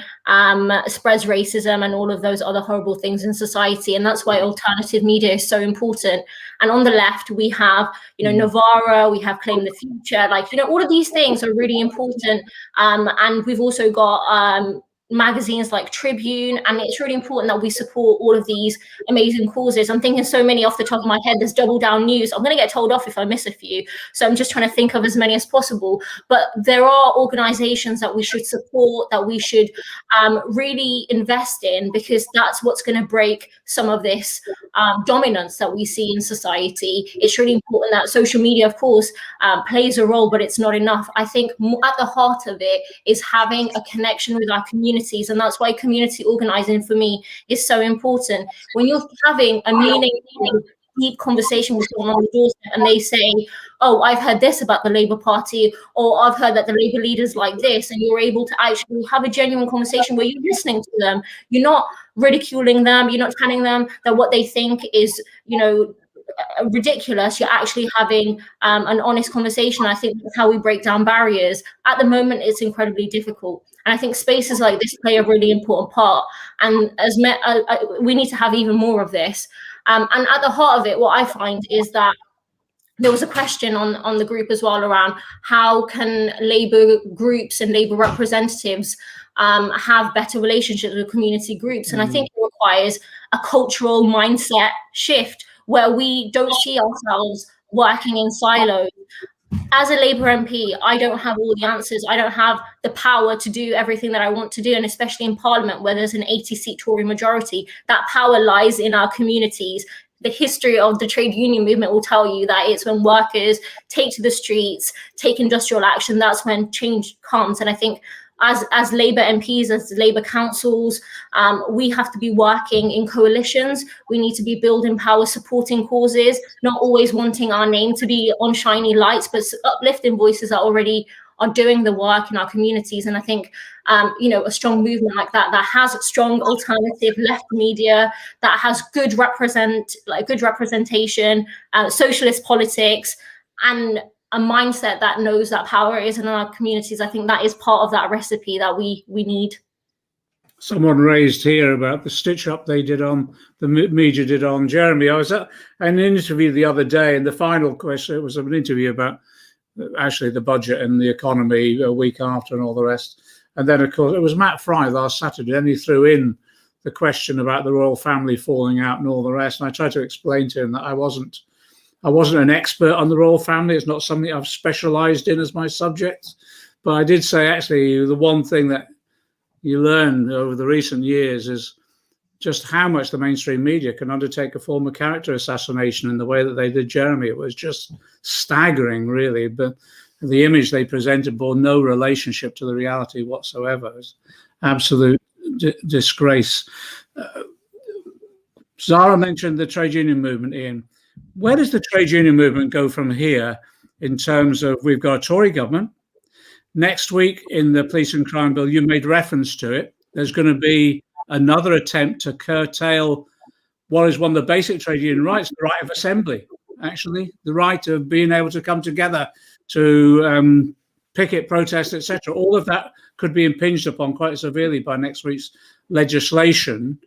Speaker 2: spreads racism and all of those other horrible things in society. And that's why alternative media is so important. And on the left, we have, Novara, we have Claim the Future, all of these things are really important. And we've also got magazines like Tribune, and it's really important that we support all of these amazing causes. I'm thinking so many off the top of my head. There's Double Down News. I'm going to get told off if I miss a few, so I'm just trying to think of as many as possible. But there are organizations that we should support, that we should really invest in, because that's what's going to break some of this dominance that we see in society. It's really important that social media, of course, plays a role, but it's not enough. I think at the heart of it is having a connection with our communities, and that's why community organizing for me is so important. When you're having a meaningful, deep conversation with someone on the doorstep and they say, oh, I've heard this about the Labour Party, or I've heard that the Labour leaders like this, and you're able to actually have a genuine conversation where you're listening to them. You're not ridiculing them. You're not telling them that what they think is, ridiculous. You're actually having an honest conversation. I think that's how we break down barriers. At the moment, it's incredibly difficult. And I think spaces like this play a really important part. And we need to have even more of this. And at the heart of it, what I find is that there was a question on the group as well around how can Labour groups and Labour representatives have better relationships with community groups. And I think it requires a cultural mindset shift where we don't see ourselves working in silos. As a Labour MP, I don't have all the answers. I don't have the power to do everything that I want to do. And especially in Parliament, where there's an 80-seat Tory majority, that power lies in our communities. The history of the trade union movement will tell you that it's when workers take to the streets, take industrial action, that's when change comes. And I think as Labour MPs, as Labour councils, we have to be working in coalitions. We need to be building power, supporting causes, not always wanting our name to be on shiny lights, but uplifting voices that already are doing the work in our communities. And I think, a strong movement like that has strong alternative left media, that has good representation, socialist politics, and a mindset that knows that power is in our communities. I think that is part of that recipe that we need.
Speaker 1: Someone raised here about the stitch up the media did on Jeremy. I was at an interview the other day, and the final question, it was an interview about actually the budget and the economy a week after and all the rest. And then, of course, it was Matt Fry last Saturday, and he threw in the question about the royal family falling out and all the rest. And I tried to explain to him that I wasn't an expert on the royal family. It's not something I've specialised in as my subject. But I did say, actually, the one thing that you learn over the recent years is just how much the mainstream media can undertake a form of character assassination in the way that they did Jeremy. It was just staggering, really. But the image they presented bore no relationship to the reality whatsoever. It was absolute disgrace. Zara mentioned the trade union movement, Ian. Where does the trade union movement go from here in terms of, we've got a Tory government. Next week in the police and crime bill, you made reference to it. There's going to be another attempt to curtail what is one of the basic trade union rights, the right of assembly. actually, the right of being able to come together to picket, protest, etc. All of that could be impinged upon quite severely by next week's legislation.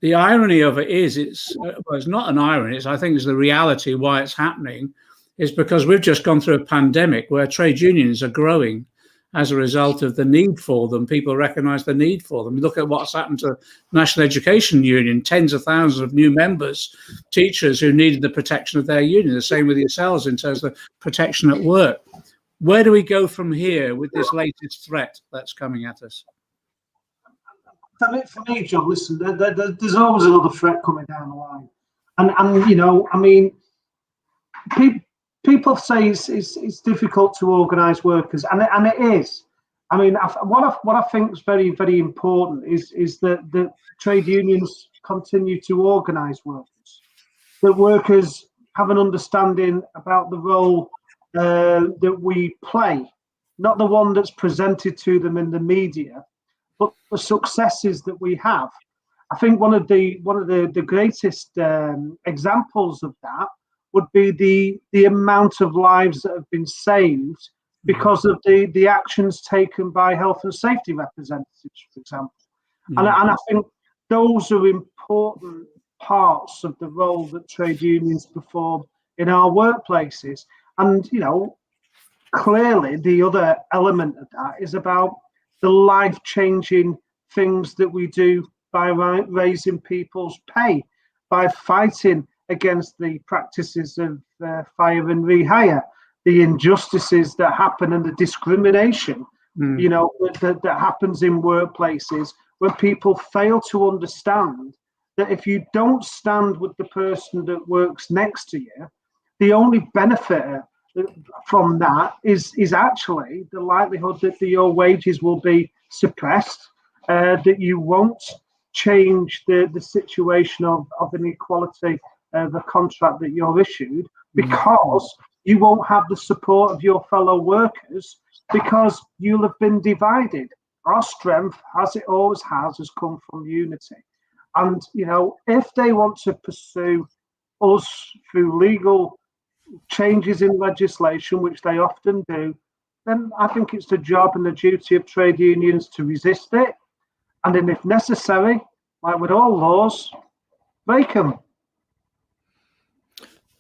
Speaker 1: The irony of it is, it's not an irony, I think it's the reality why it's happening, is because we've just gone through a pandemic where trade unions are growing as a result of the need for them. People recognise the need for them. Look at what's happened to the National Education Union, tens of thousands of new members, teachers who needed the protection of their union. The same with yourselves in terms of protection at work. Where do we go from here with this latest threat that's coming at us?
Speaker 4: For me, John, listen, there's always another threat coming down the line. And you know, I mean, people say it's difficult to organise workers, and it is. I mean, what I think is very, very important is that the trade unions continue to organise workers, that workers have an understanding about the role that we play, not the one that's presented to them in the media, but the successes that we have. I think one of the greatest examples of that would be the amount of lives that have been saved because of the actions taken by health and safety representatives, for example. And I think those are important parts of the role that trade unions perform in our workplaces. And, you know, clearly the other element of that is about the life-changing things that we do by raising people's pay, by fighting against the practices of fire and rehire, the injustices that happen and the discrimination, you know, that happens in workplaces when people fail to understand that if you don't stand with the person that works next to you, the only benefit from that is actually the likelihood that your wages will be suppressed, that you won't change the situation of inequality of the contract that you're issued, because you won't have the support of your fellow workers, because you'll have been divided. Our strength, as it always has come from unity. And, you know, if they want to pursue us through legal changes in legislation, which they often do, then I think it's the job and the duty of trade unions to resist it. And then if necessary, like with all laws, break them.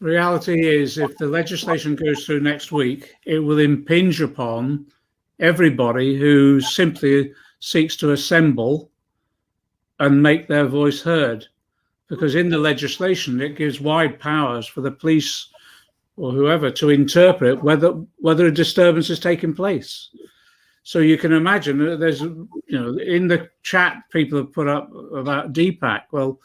Speaker 1: The reality is, if the legislation goes through next week, it will impinge upon everybody who simply seeks to assemble and make their voice heard. Because in the legislation, it gives wide powers for the police or whoever to interpret whether a disturbance is taking place. So you can imagine that there's, you know, in the chat people have put up about DPAC. Well,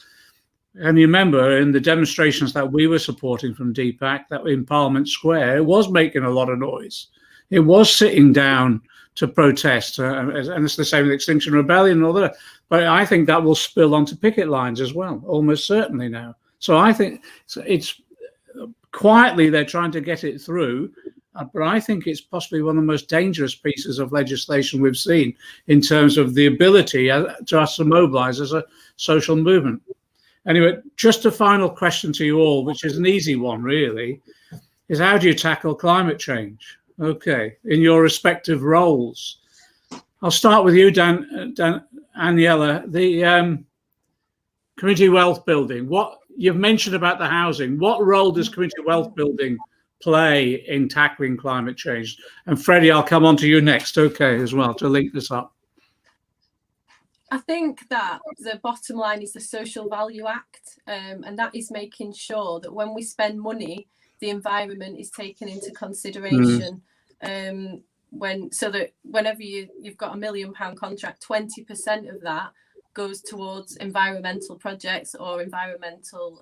Speaker 1: and you remember in the demonstrations that we were supporting from DPAC, that in Parliament Square, it was making a lot of noise. It was sitting down to protest, and it's the same with Extinction Rebellion and all that. But I think that will spill onto picket lines as well, almost certainly now. So I think it's quietly they're trying to get it through, but I think it's possibly one of the most dangerous pieces of legislation we've seen in terms of the ability to us to mobilise as a social movement. Anyway, just a final question to you all, which is an easy one really, is how do you tackle climate change? Okay, in your respective roles. I'll start with you, Aniela. The community wealth building. What you've mentioned about the housing, what role does community wealth building play in tackling climate change? And Freddie, I'll come on to you next, okay, as well, to link this up.
Speaker 6: I think that the bottom line is the Social Value Act, and that is making sure that when we spend money, the environment is taken into consideration. So that whenever you've got £1 million contract, 20% of that goes towards environmental projects or environmental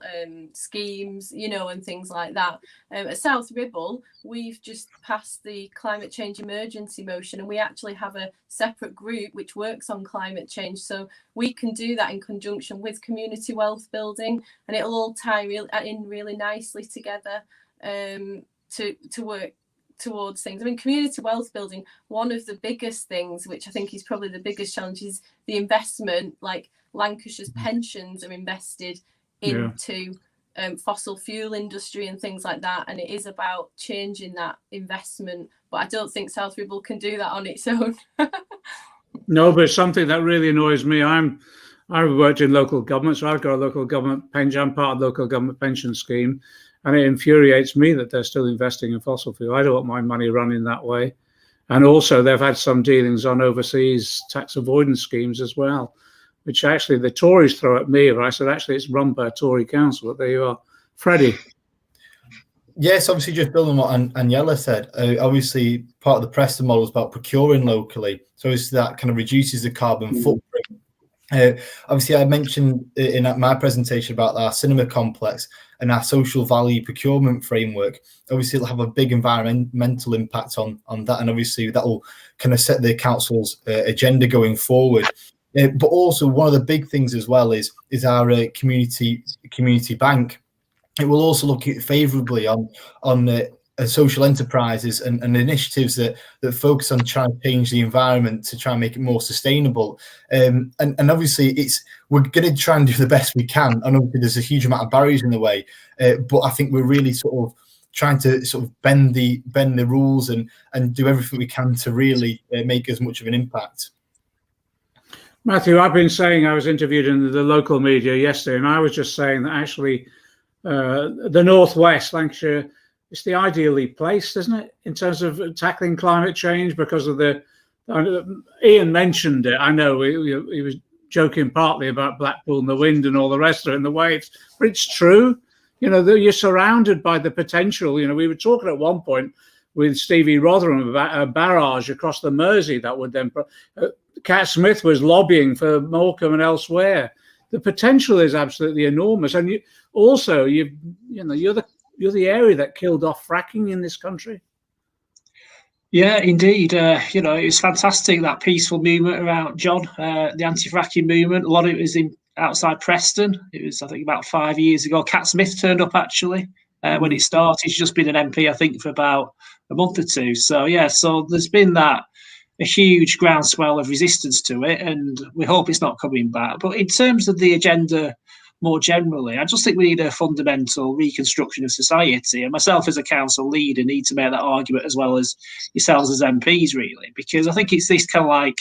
Speaker 6: schemes, you know, and things like that. At South Ribble, we've just passed the climate change emergency motion, and we actually have a separate group which works on climate change. So we can do that in conjunction with community wealth building, and it'll all tie in really nicely together to work towards things. I mean, community wealth building, one of the biggest things, which I think is probably the biggest challenge, is the investment. Like Lancashire's pensions are invested into fossil fuel industry and things like that, and it is about changing that investment. But I don't think South Ribble can do that on its own.
Speaker 1: No, but something that really annoys me, I've worked in local government, so I've got a local government pension. I'm part of the local government pension scheme, and it infuriates me that they're still investing in fossil fuel. I don't want my money running that way. And also, they've had some dealings on overseas tax avoidance schemes as well, which actually the Tories throw at me. But I said, actually, it's run by a Tory council. But there you are. Freddie.
Speaker 5: Yes, obviously, just building on what Aniela said, obviously, part of the Preston model is about procuring locally. So obviously that kind of reduces the carbon footprint. Obviously, I mentioned in my presentation about our cinema complex and our social value procurement framework. Obviously, it'll have a big environmental impact on that, and obviously that will kind of set the council's agenda going forward. But also, one of the big things as well is our community bank. It will also look favourably on social enterprises and initiatives that focus on trying to change the environment to try and make it more sustainable. And obviously, we're going to try and do the best we can. And obviously, there's a huge amount of barriers in the way, but I think we're really sort of trying to sort of bend the rules and do everything we can to really make as much of an impact.
Speaker 1: Matthew, I've been saying, I was interviewed in the local media yesterday, and I was just saying that actually the Northwest, Lancashire, it's the ideally placed, isn't it, in terms of tackling climate change because of Ian mentioned it. I know he was joking partly about Blackpool and the wind and all the rest of it and the waves, but it's true. You know, you're surrounded by the potential. You know, we were talking at one point with Stevie Rotherham about a barrage across the Mersey that would then. Cat Smith was lobbying for Morecambe and elsewhere. The potential is absolutely enormous, and you're the area that killed off fracking in this country.
Speaker 3: Yeah, indeed. You know, it was fantastic, that peaceful movement around John, the anti-fracking movement. A lot of it was outside Preston. It was, I think, about 5 years ago. Cat Smith turned up actually when it started. She's just been an MP, I think, for about a month or two. So yeah, so there's been a huge groundswell of resistance to it, and we hope it's not coming back. But in terms of the agenda more generally, I just think we need a fundamental reconstruction of society. And myself as a council leader need to make that argument as well as yourselves as MPs, really, because I think it's this kind of like,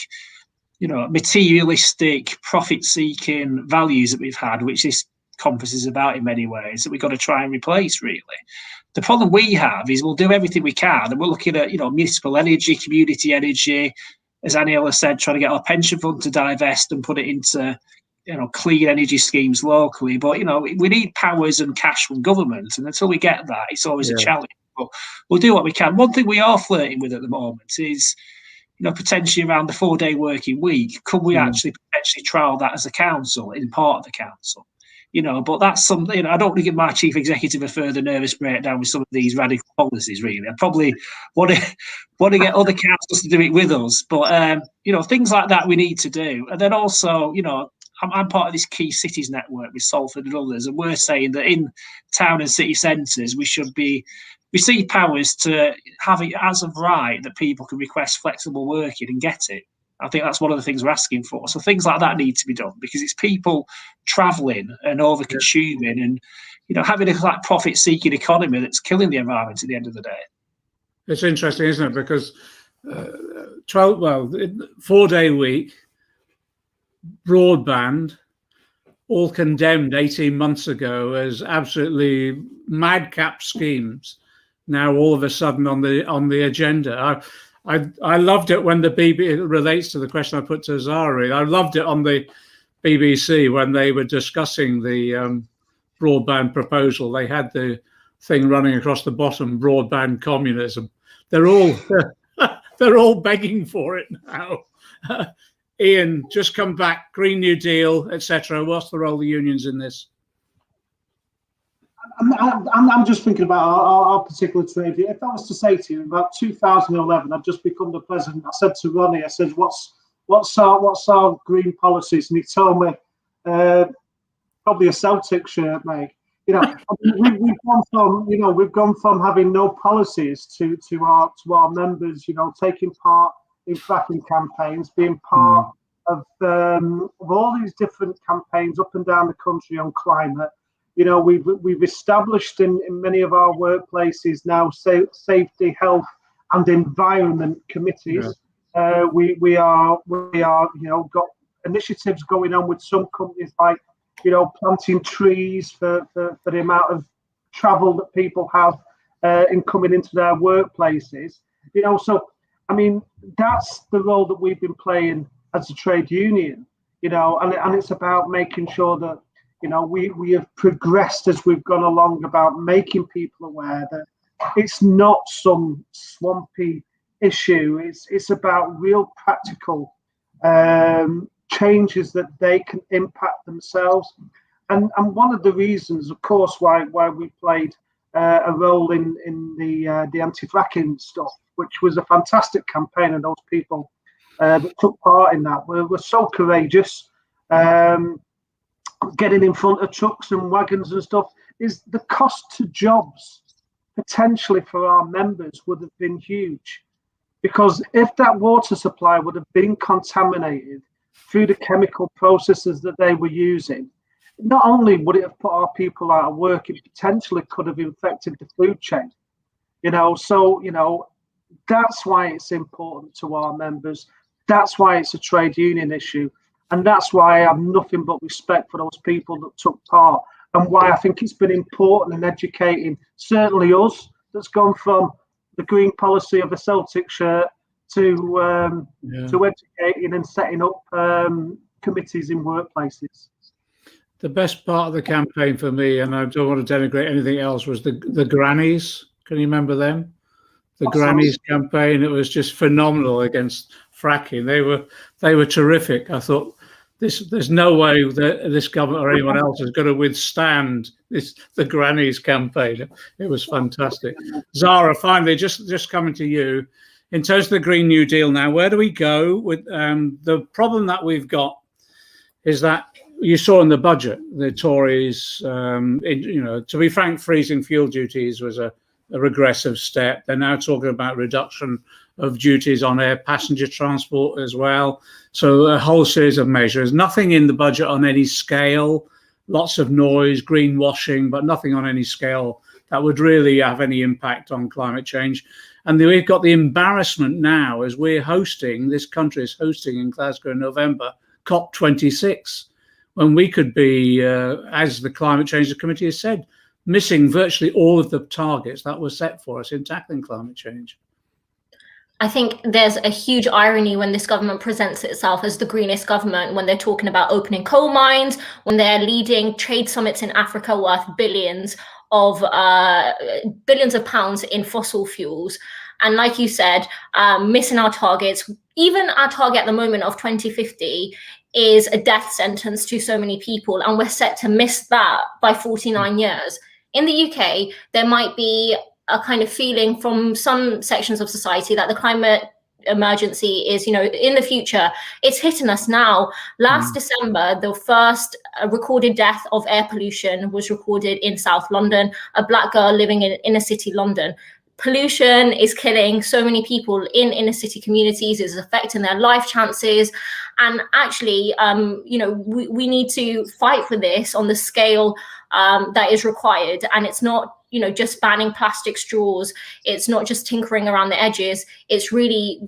Speaker 3: you know, materialistic, profit-seeking values that we've had, which this compass is about in many ways, that we've got to try and replace, really. The problem we have is we'll do everything we can, and we're looking at, you know, municipal energy, community energy, as Aniela said, trying to get our pension fund to divest and put it into, you know, clean energy schemes locally. But, you know, we need powers and cash from government, and until we get that, it's always a challenge. But we'll do what we can. One thing we are flirting with at the moment is, you know, potentially around the 4-day working week. Could we actually potentially trial that as a council, in part of the council? You know, but that's something, you know, I don't want to give my chief executive a further nervous breakdown with some of these radical policies, really. I probably want to get other councils to do it with us. But, you know, things like that we need to do. And then also, you know, I'm part of this Key Cities network with Salford and others, and we're saying that in town and city centres, we should receive powers to have it as of right that people can request flexible working and get it. I think that's one of the things we're asking for. So things like that need to be done, because it's people travelling and over-consuming and, you know, having a like profit-seeking economy that's killing the environment at the end of the day.
Speaker 1: It's interesting, isn't it? Because 4-day week, broadband, all condemned 18 months ago as absolutely madcap schemes. Now all of a sudden on the agenda. I loved it when the BBC, it relates to the question I put to Zara. I loved it on the BBC when they were discussing the broadband proposal. They had the thing running across the bottom, broadband communism. They're all begging for it now. Ian, just come back, Green New Deal, etc. What's the role of the unions in this?
Speaker 4: I'm just thinking about our particular trade. If I was to say to you, about 2011, I'd just become the president. I said to Ronnie, I said, "What's our green policies?" And he told me, "Probably a Celtic shirt, mate." You know, we've gone from having no policies to our members, you know, taking part in fracking campaigns, being part of all these different campaigns up and down the country on climate. You know, we've established in many of our workplaces now safety, health, and environment committees. Yeah. We are you know, got initiatives going on with some companies, like, you know, planting trees for the amount of travel that people have in coming into their workplaces. You know, so I mean, that's the role that we've been playing as a trade union. You know, and it's about making sure that, you know, we have progressed as we've gone along, about making people aware that it's not some swampy issue. It's about real practical changes that they can impact themselves. And one of the reasons, of course, why we played a role in the anti-fracking stuff, which was a fantastic campaign, and those people that took part in that were so courageous. Getting in front of trucks and wagons and stuff, is the cost to jobs potentially for our members would have been huge, because if that water supply would have been contaminated through the chemical processes that they were using, not only would it have put our people out of work, it potentially could have infected the food chain. You know, so, you know, that's why it's important to our members. That's why it's a trade union issue. And that's why I have nothing but respect for those people that took part, and why I think it's been important in educating, certainly us, that's gone from the green policy of the Celtic shirt to educating and setting up committees in workplaces.
Speaker 1: The best part of the campaign for me, and I don't want to denigrate anything else, was the grannies. Can you remember them? The grannies campaign. It was just phenomenal against fracking. They were terrific. I thought, there's no way that this government or anyone else is going to withstand the grannies campaign. It was fantastic. Zara, finally, just coming to you, in terms of the Green New Deal now, where do we go with the problem that we've got is that you saw in the budget, the Tories, you know, to be frank, freezing fuel duties was a regressive step. They're now talking about reduction of duties on air passenger transport as well. So a whole series of measures, nothing in the budget on any scale, lots of noise, greenwashing, but nothing on any scale that would really have any impact on climate change. And we've got the embarrassment now as this country is hosting in Glasgow in November, COP26, when we could be, as the Climate Change Committee has said, missing virtually all of the targets that were set for us in tackling climate change.
Speaker 2: I think there's a huge irony when this government presents itself as the greenest government, when they're talking about opening coal mines, when they're leading trade summits in Africa worth billions of pounds in fossil fuels. And like you said, missing our targets. Even our target at the moment of 2050 is a death sentence to so many people, and we're set to miss that by 49 years. In the UK, there might be a kind of feeling from some sections of society that the climate emergency is, you know, in the future. It's hitting us now. Last December, the first recorded death of air pollution was recorded in South London, a black girl living in inner city London. Pollution is killing so many people in inner city communities. It's affecting their life chances. And actually, you know, we need to fight for this on the scale that is required. And it's not, you know, just banning plastic straws. It's not just tinkering around the edges. It's really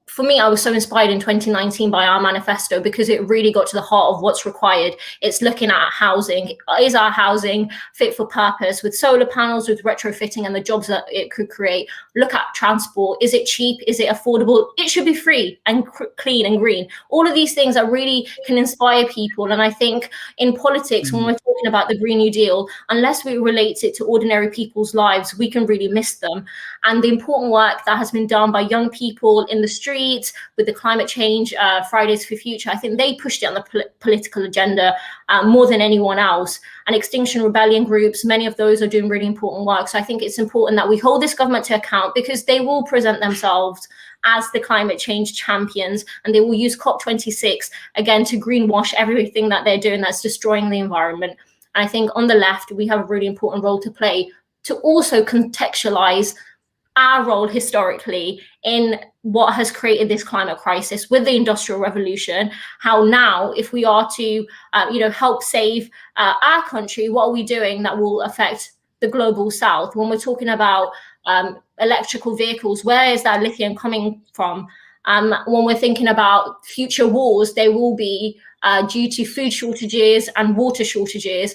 Speaker 2: for me, I was so inspired in 2019 by our manifesto, because it really got to the heart of what's required. It's looking at housing. Is our housing fit for purpose with solar panels, with retrofitting and the jobs that it could create? Look at transport. Is it cheap? Is it affordable? It should be free and clean and green. All of these things that really can inspire people. And I think in politics, when we're talking about the Green New Deal, unless we relate it to ordinary people's lives, we can really miss them. And the important work that has been done by young people in the street, with the climate change Fridays for Future, I think they pushed it on the political agenda more than anyone else. And Extinction Rebellion groups, many of those are doing really important work. So I think it's important that we hold this government to account, because they will present themselves as the climate change champions, and they will use COP26 again to greenwash everything that they're doing that's destroying the environment. And I think on the left, we have a really important role to play to also contextualize our role historically in what has created this climate crisis with the Industrial Revolution. How now, if we are to, help save our country, what are we doing that will affect the global south? When we're talking about electrical vehicles, where is that lithium coming from? When we're thinking about future wars, they will be due to food shortages and water shortages.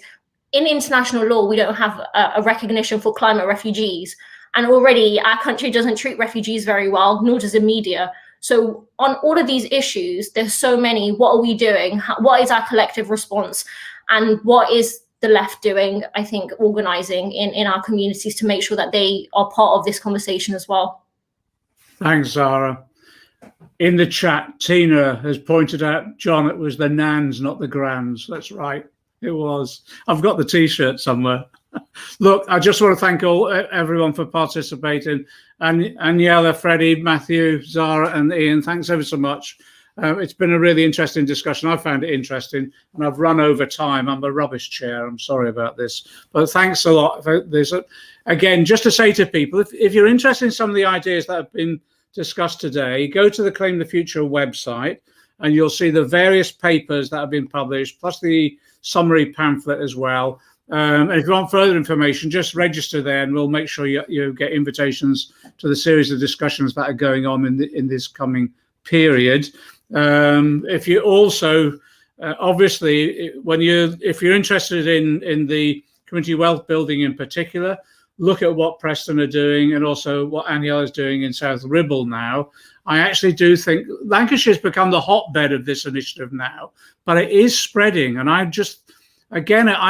Speaker 2: In international law, we don't have a recognition for climate refugees. And already our country doesn't treat refugees very well, nor does the media. So on all of these issues, there's so many. What are we doing? What is our collective response? And what is the left doing, I think, organising in our communities to make sure that they are part of this conversation as well?
Speaker 1: Thanks, Zara. In the chat, Tina has pointed out, John, it was the nans, not the grands. That's right. It was. I've got the T-shirt somewhere. Look, I just want to thank everyone for participating. And Aniela, Freddie, Matthew, Zara, and Ian, thanks ever so much. It's been a really interesting discussion. I found it interesting, and I've run over time. I'm a rubbish chair. I'm sorry about this, but thanks a lot for this. Again, just to say to people, if you're interested in some of the ideas that have been discussed today, go to the Claim the Future website, and you'll see the various papers that have been published, plus the summary pamphlet as well. And if you want further information, just register there, and we'll make sure you get invitations to the series of discussions that are going on in this coming period. If you also, obviously, if you're interested in the community wealth building in particular, look at what Preston are doing and also what Aniela is doing in South Ribble now. I actually do think Lancashire has become the hotbed of this initiative now, but it is spreading, and I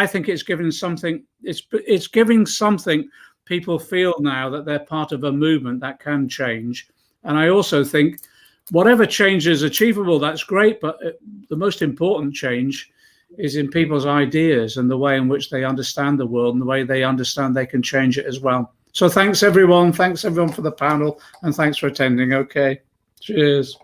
Speaker 1: think it's giving something. It's giving something people feel now that they're part of a movement that can change. And I also think whatever change is achievable, that's great. But the most important change is in people's ideas and the way in which they understand the world and the way they understand they can change it as well. So thanks everyone. Thanks everyone for the panel, and thanks for attending. Okay, cheers.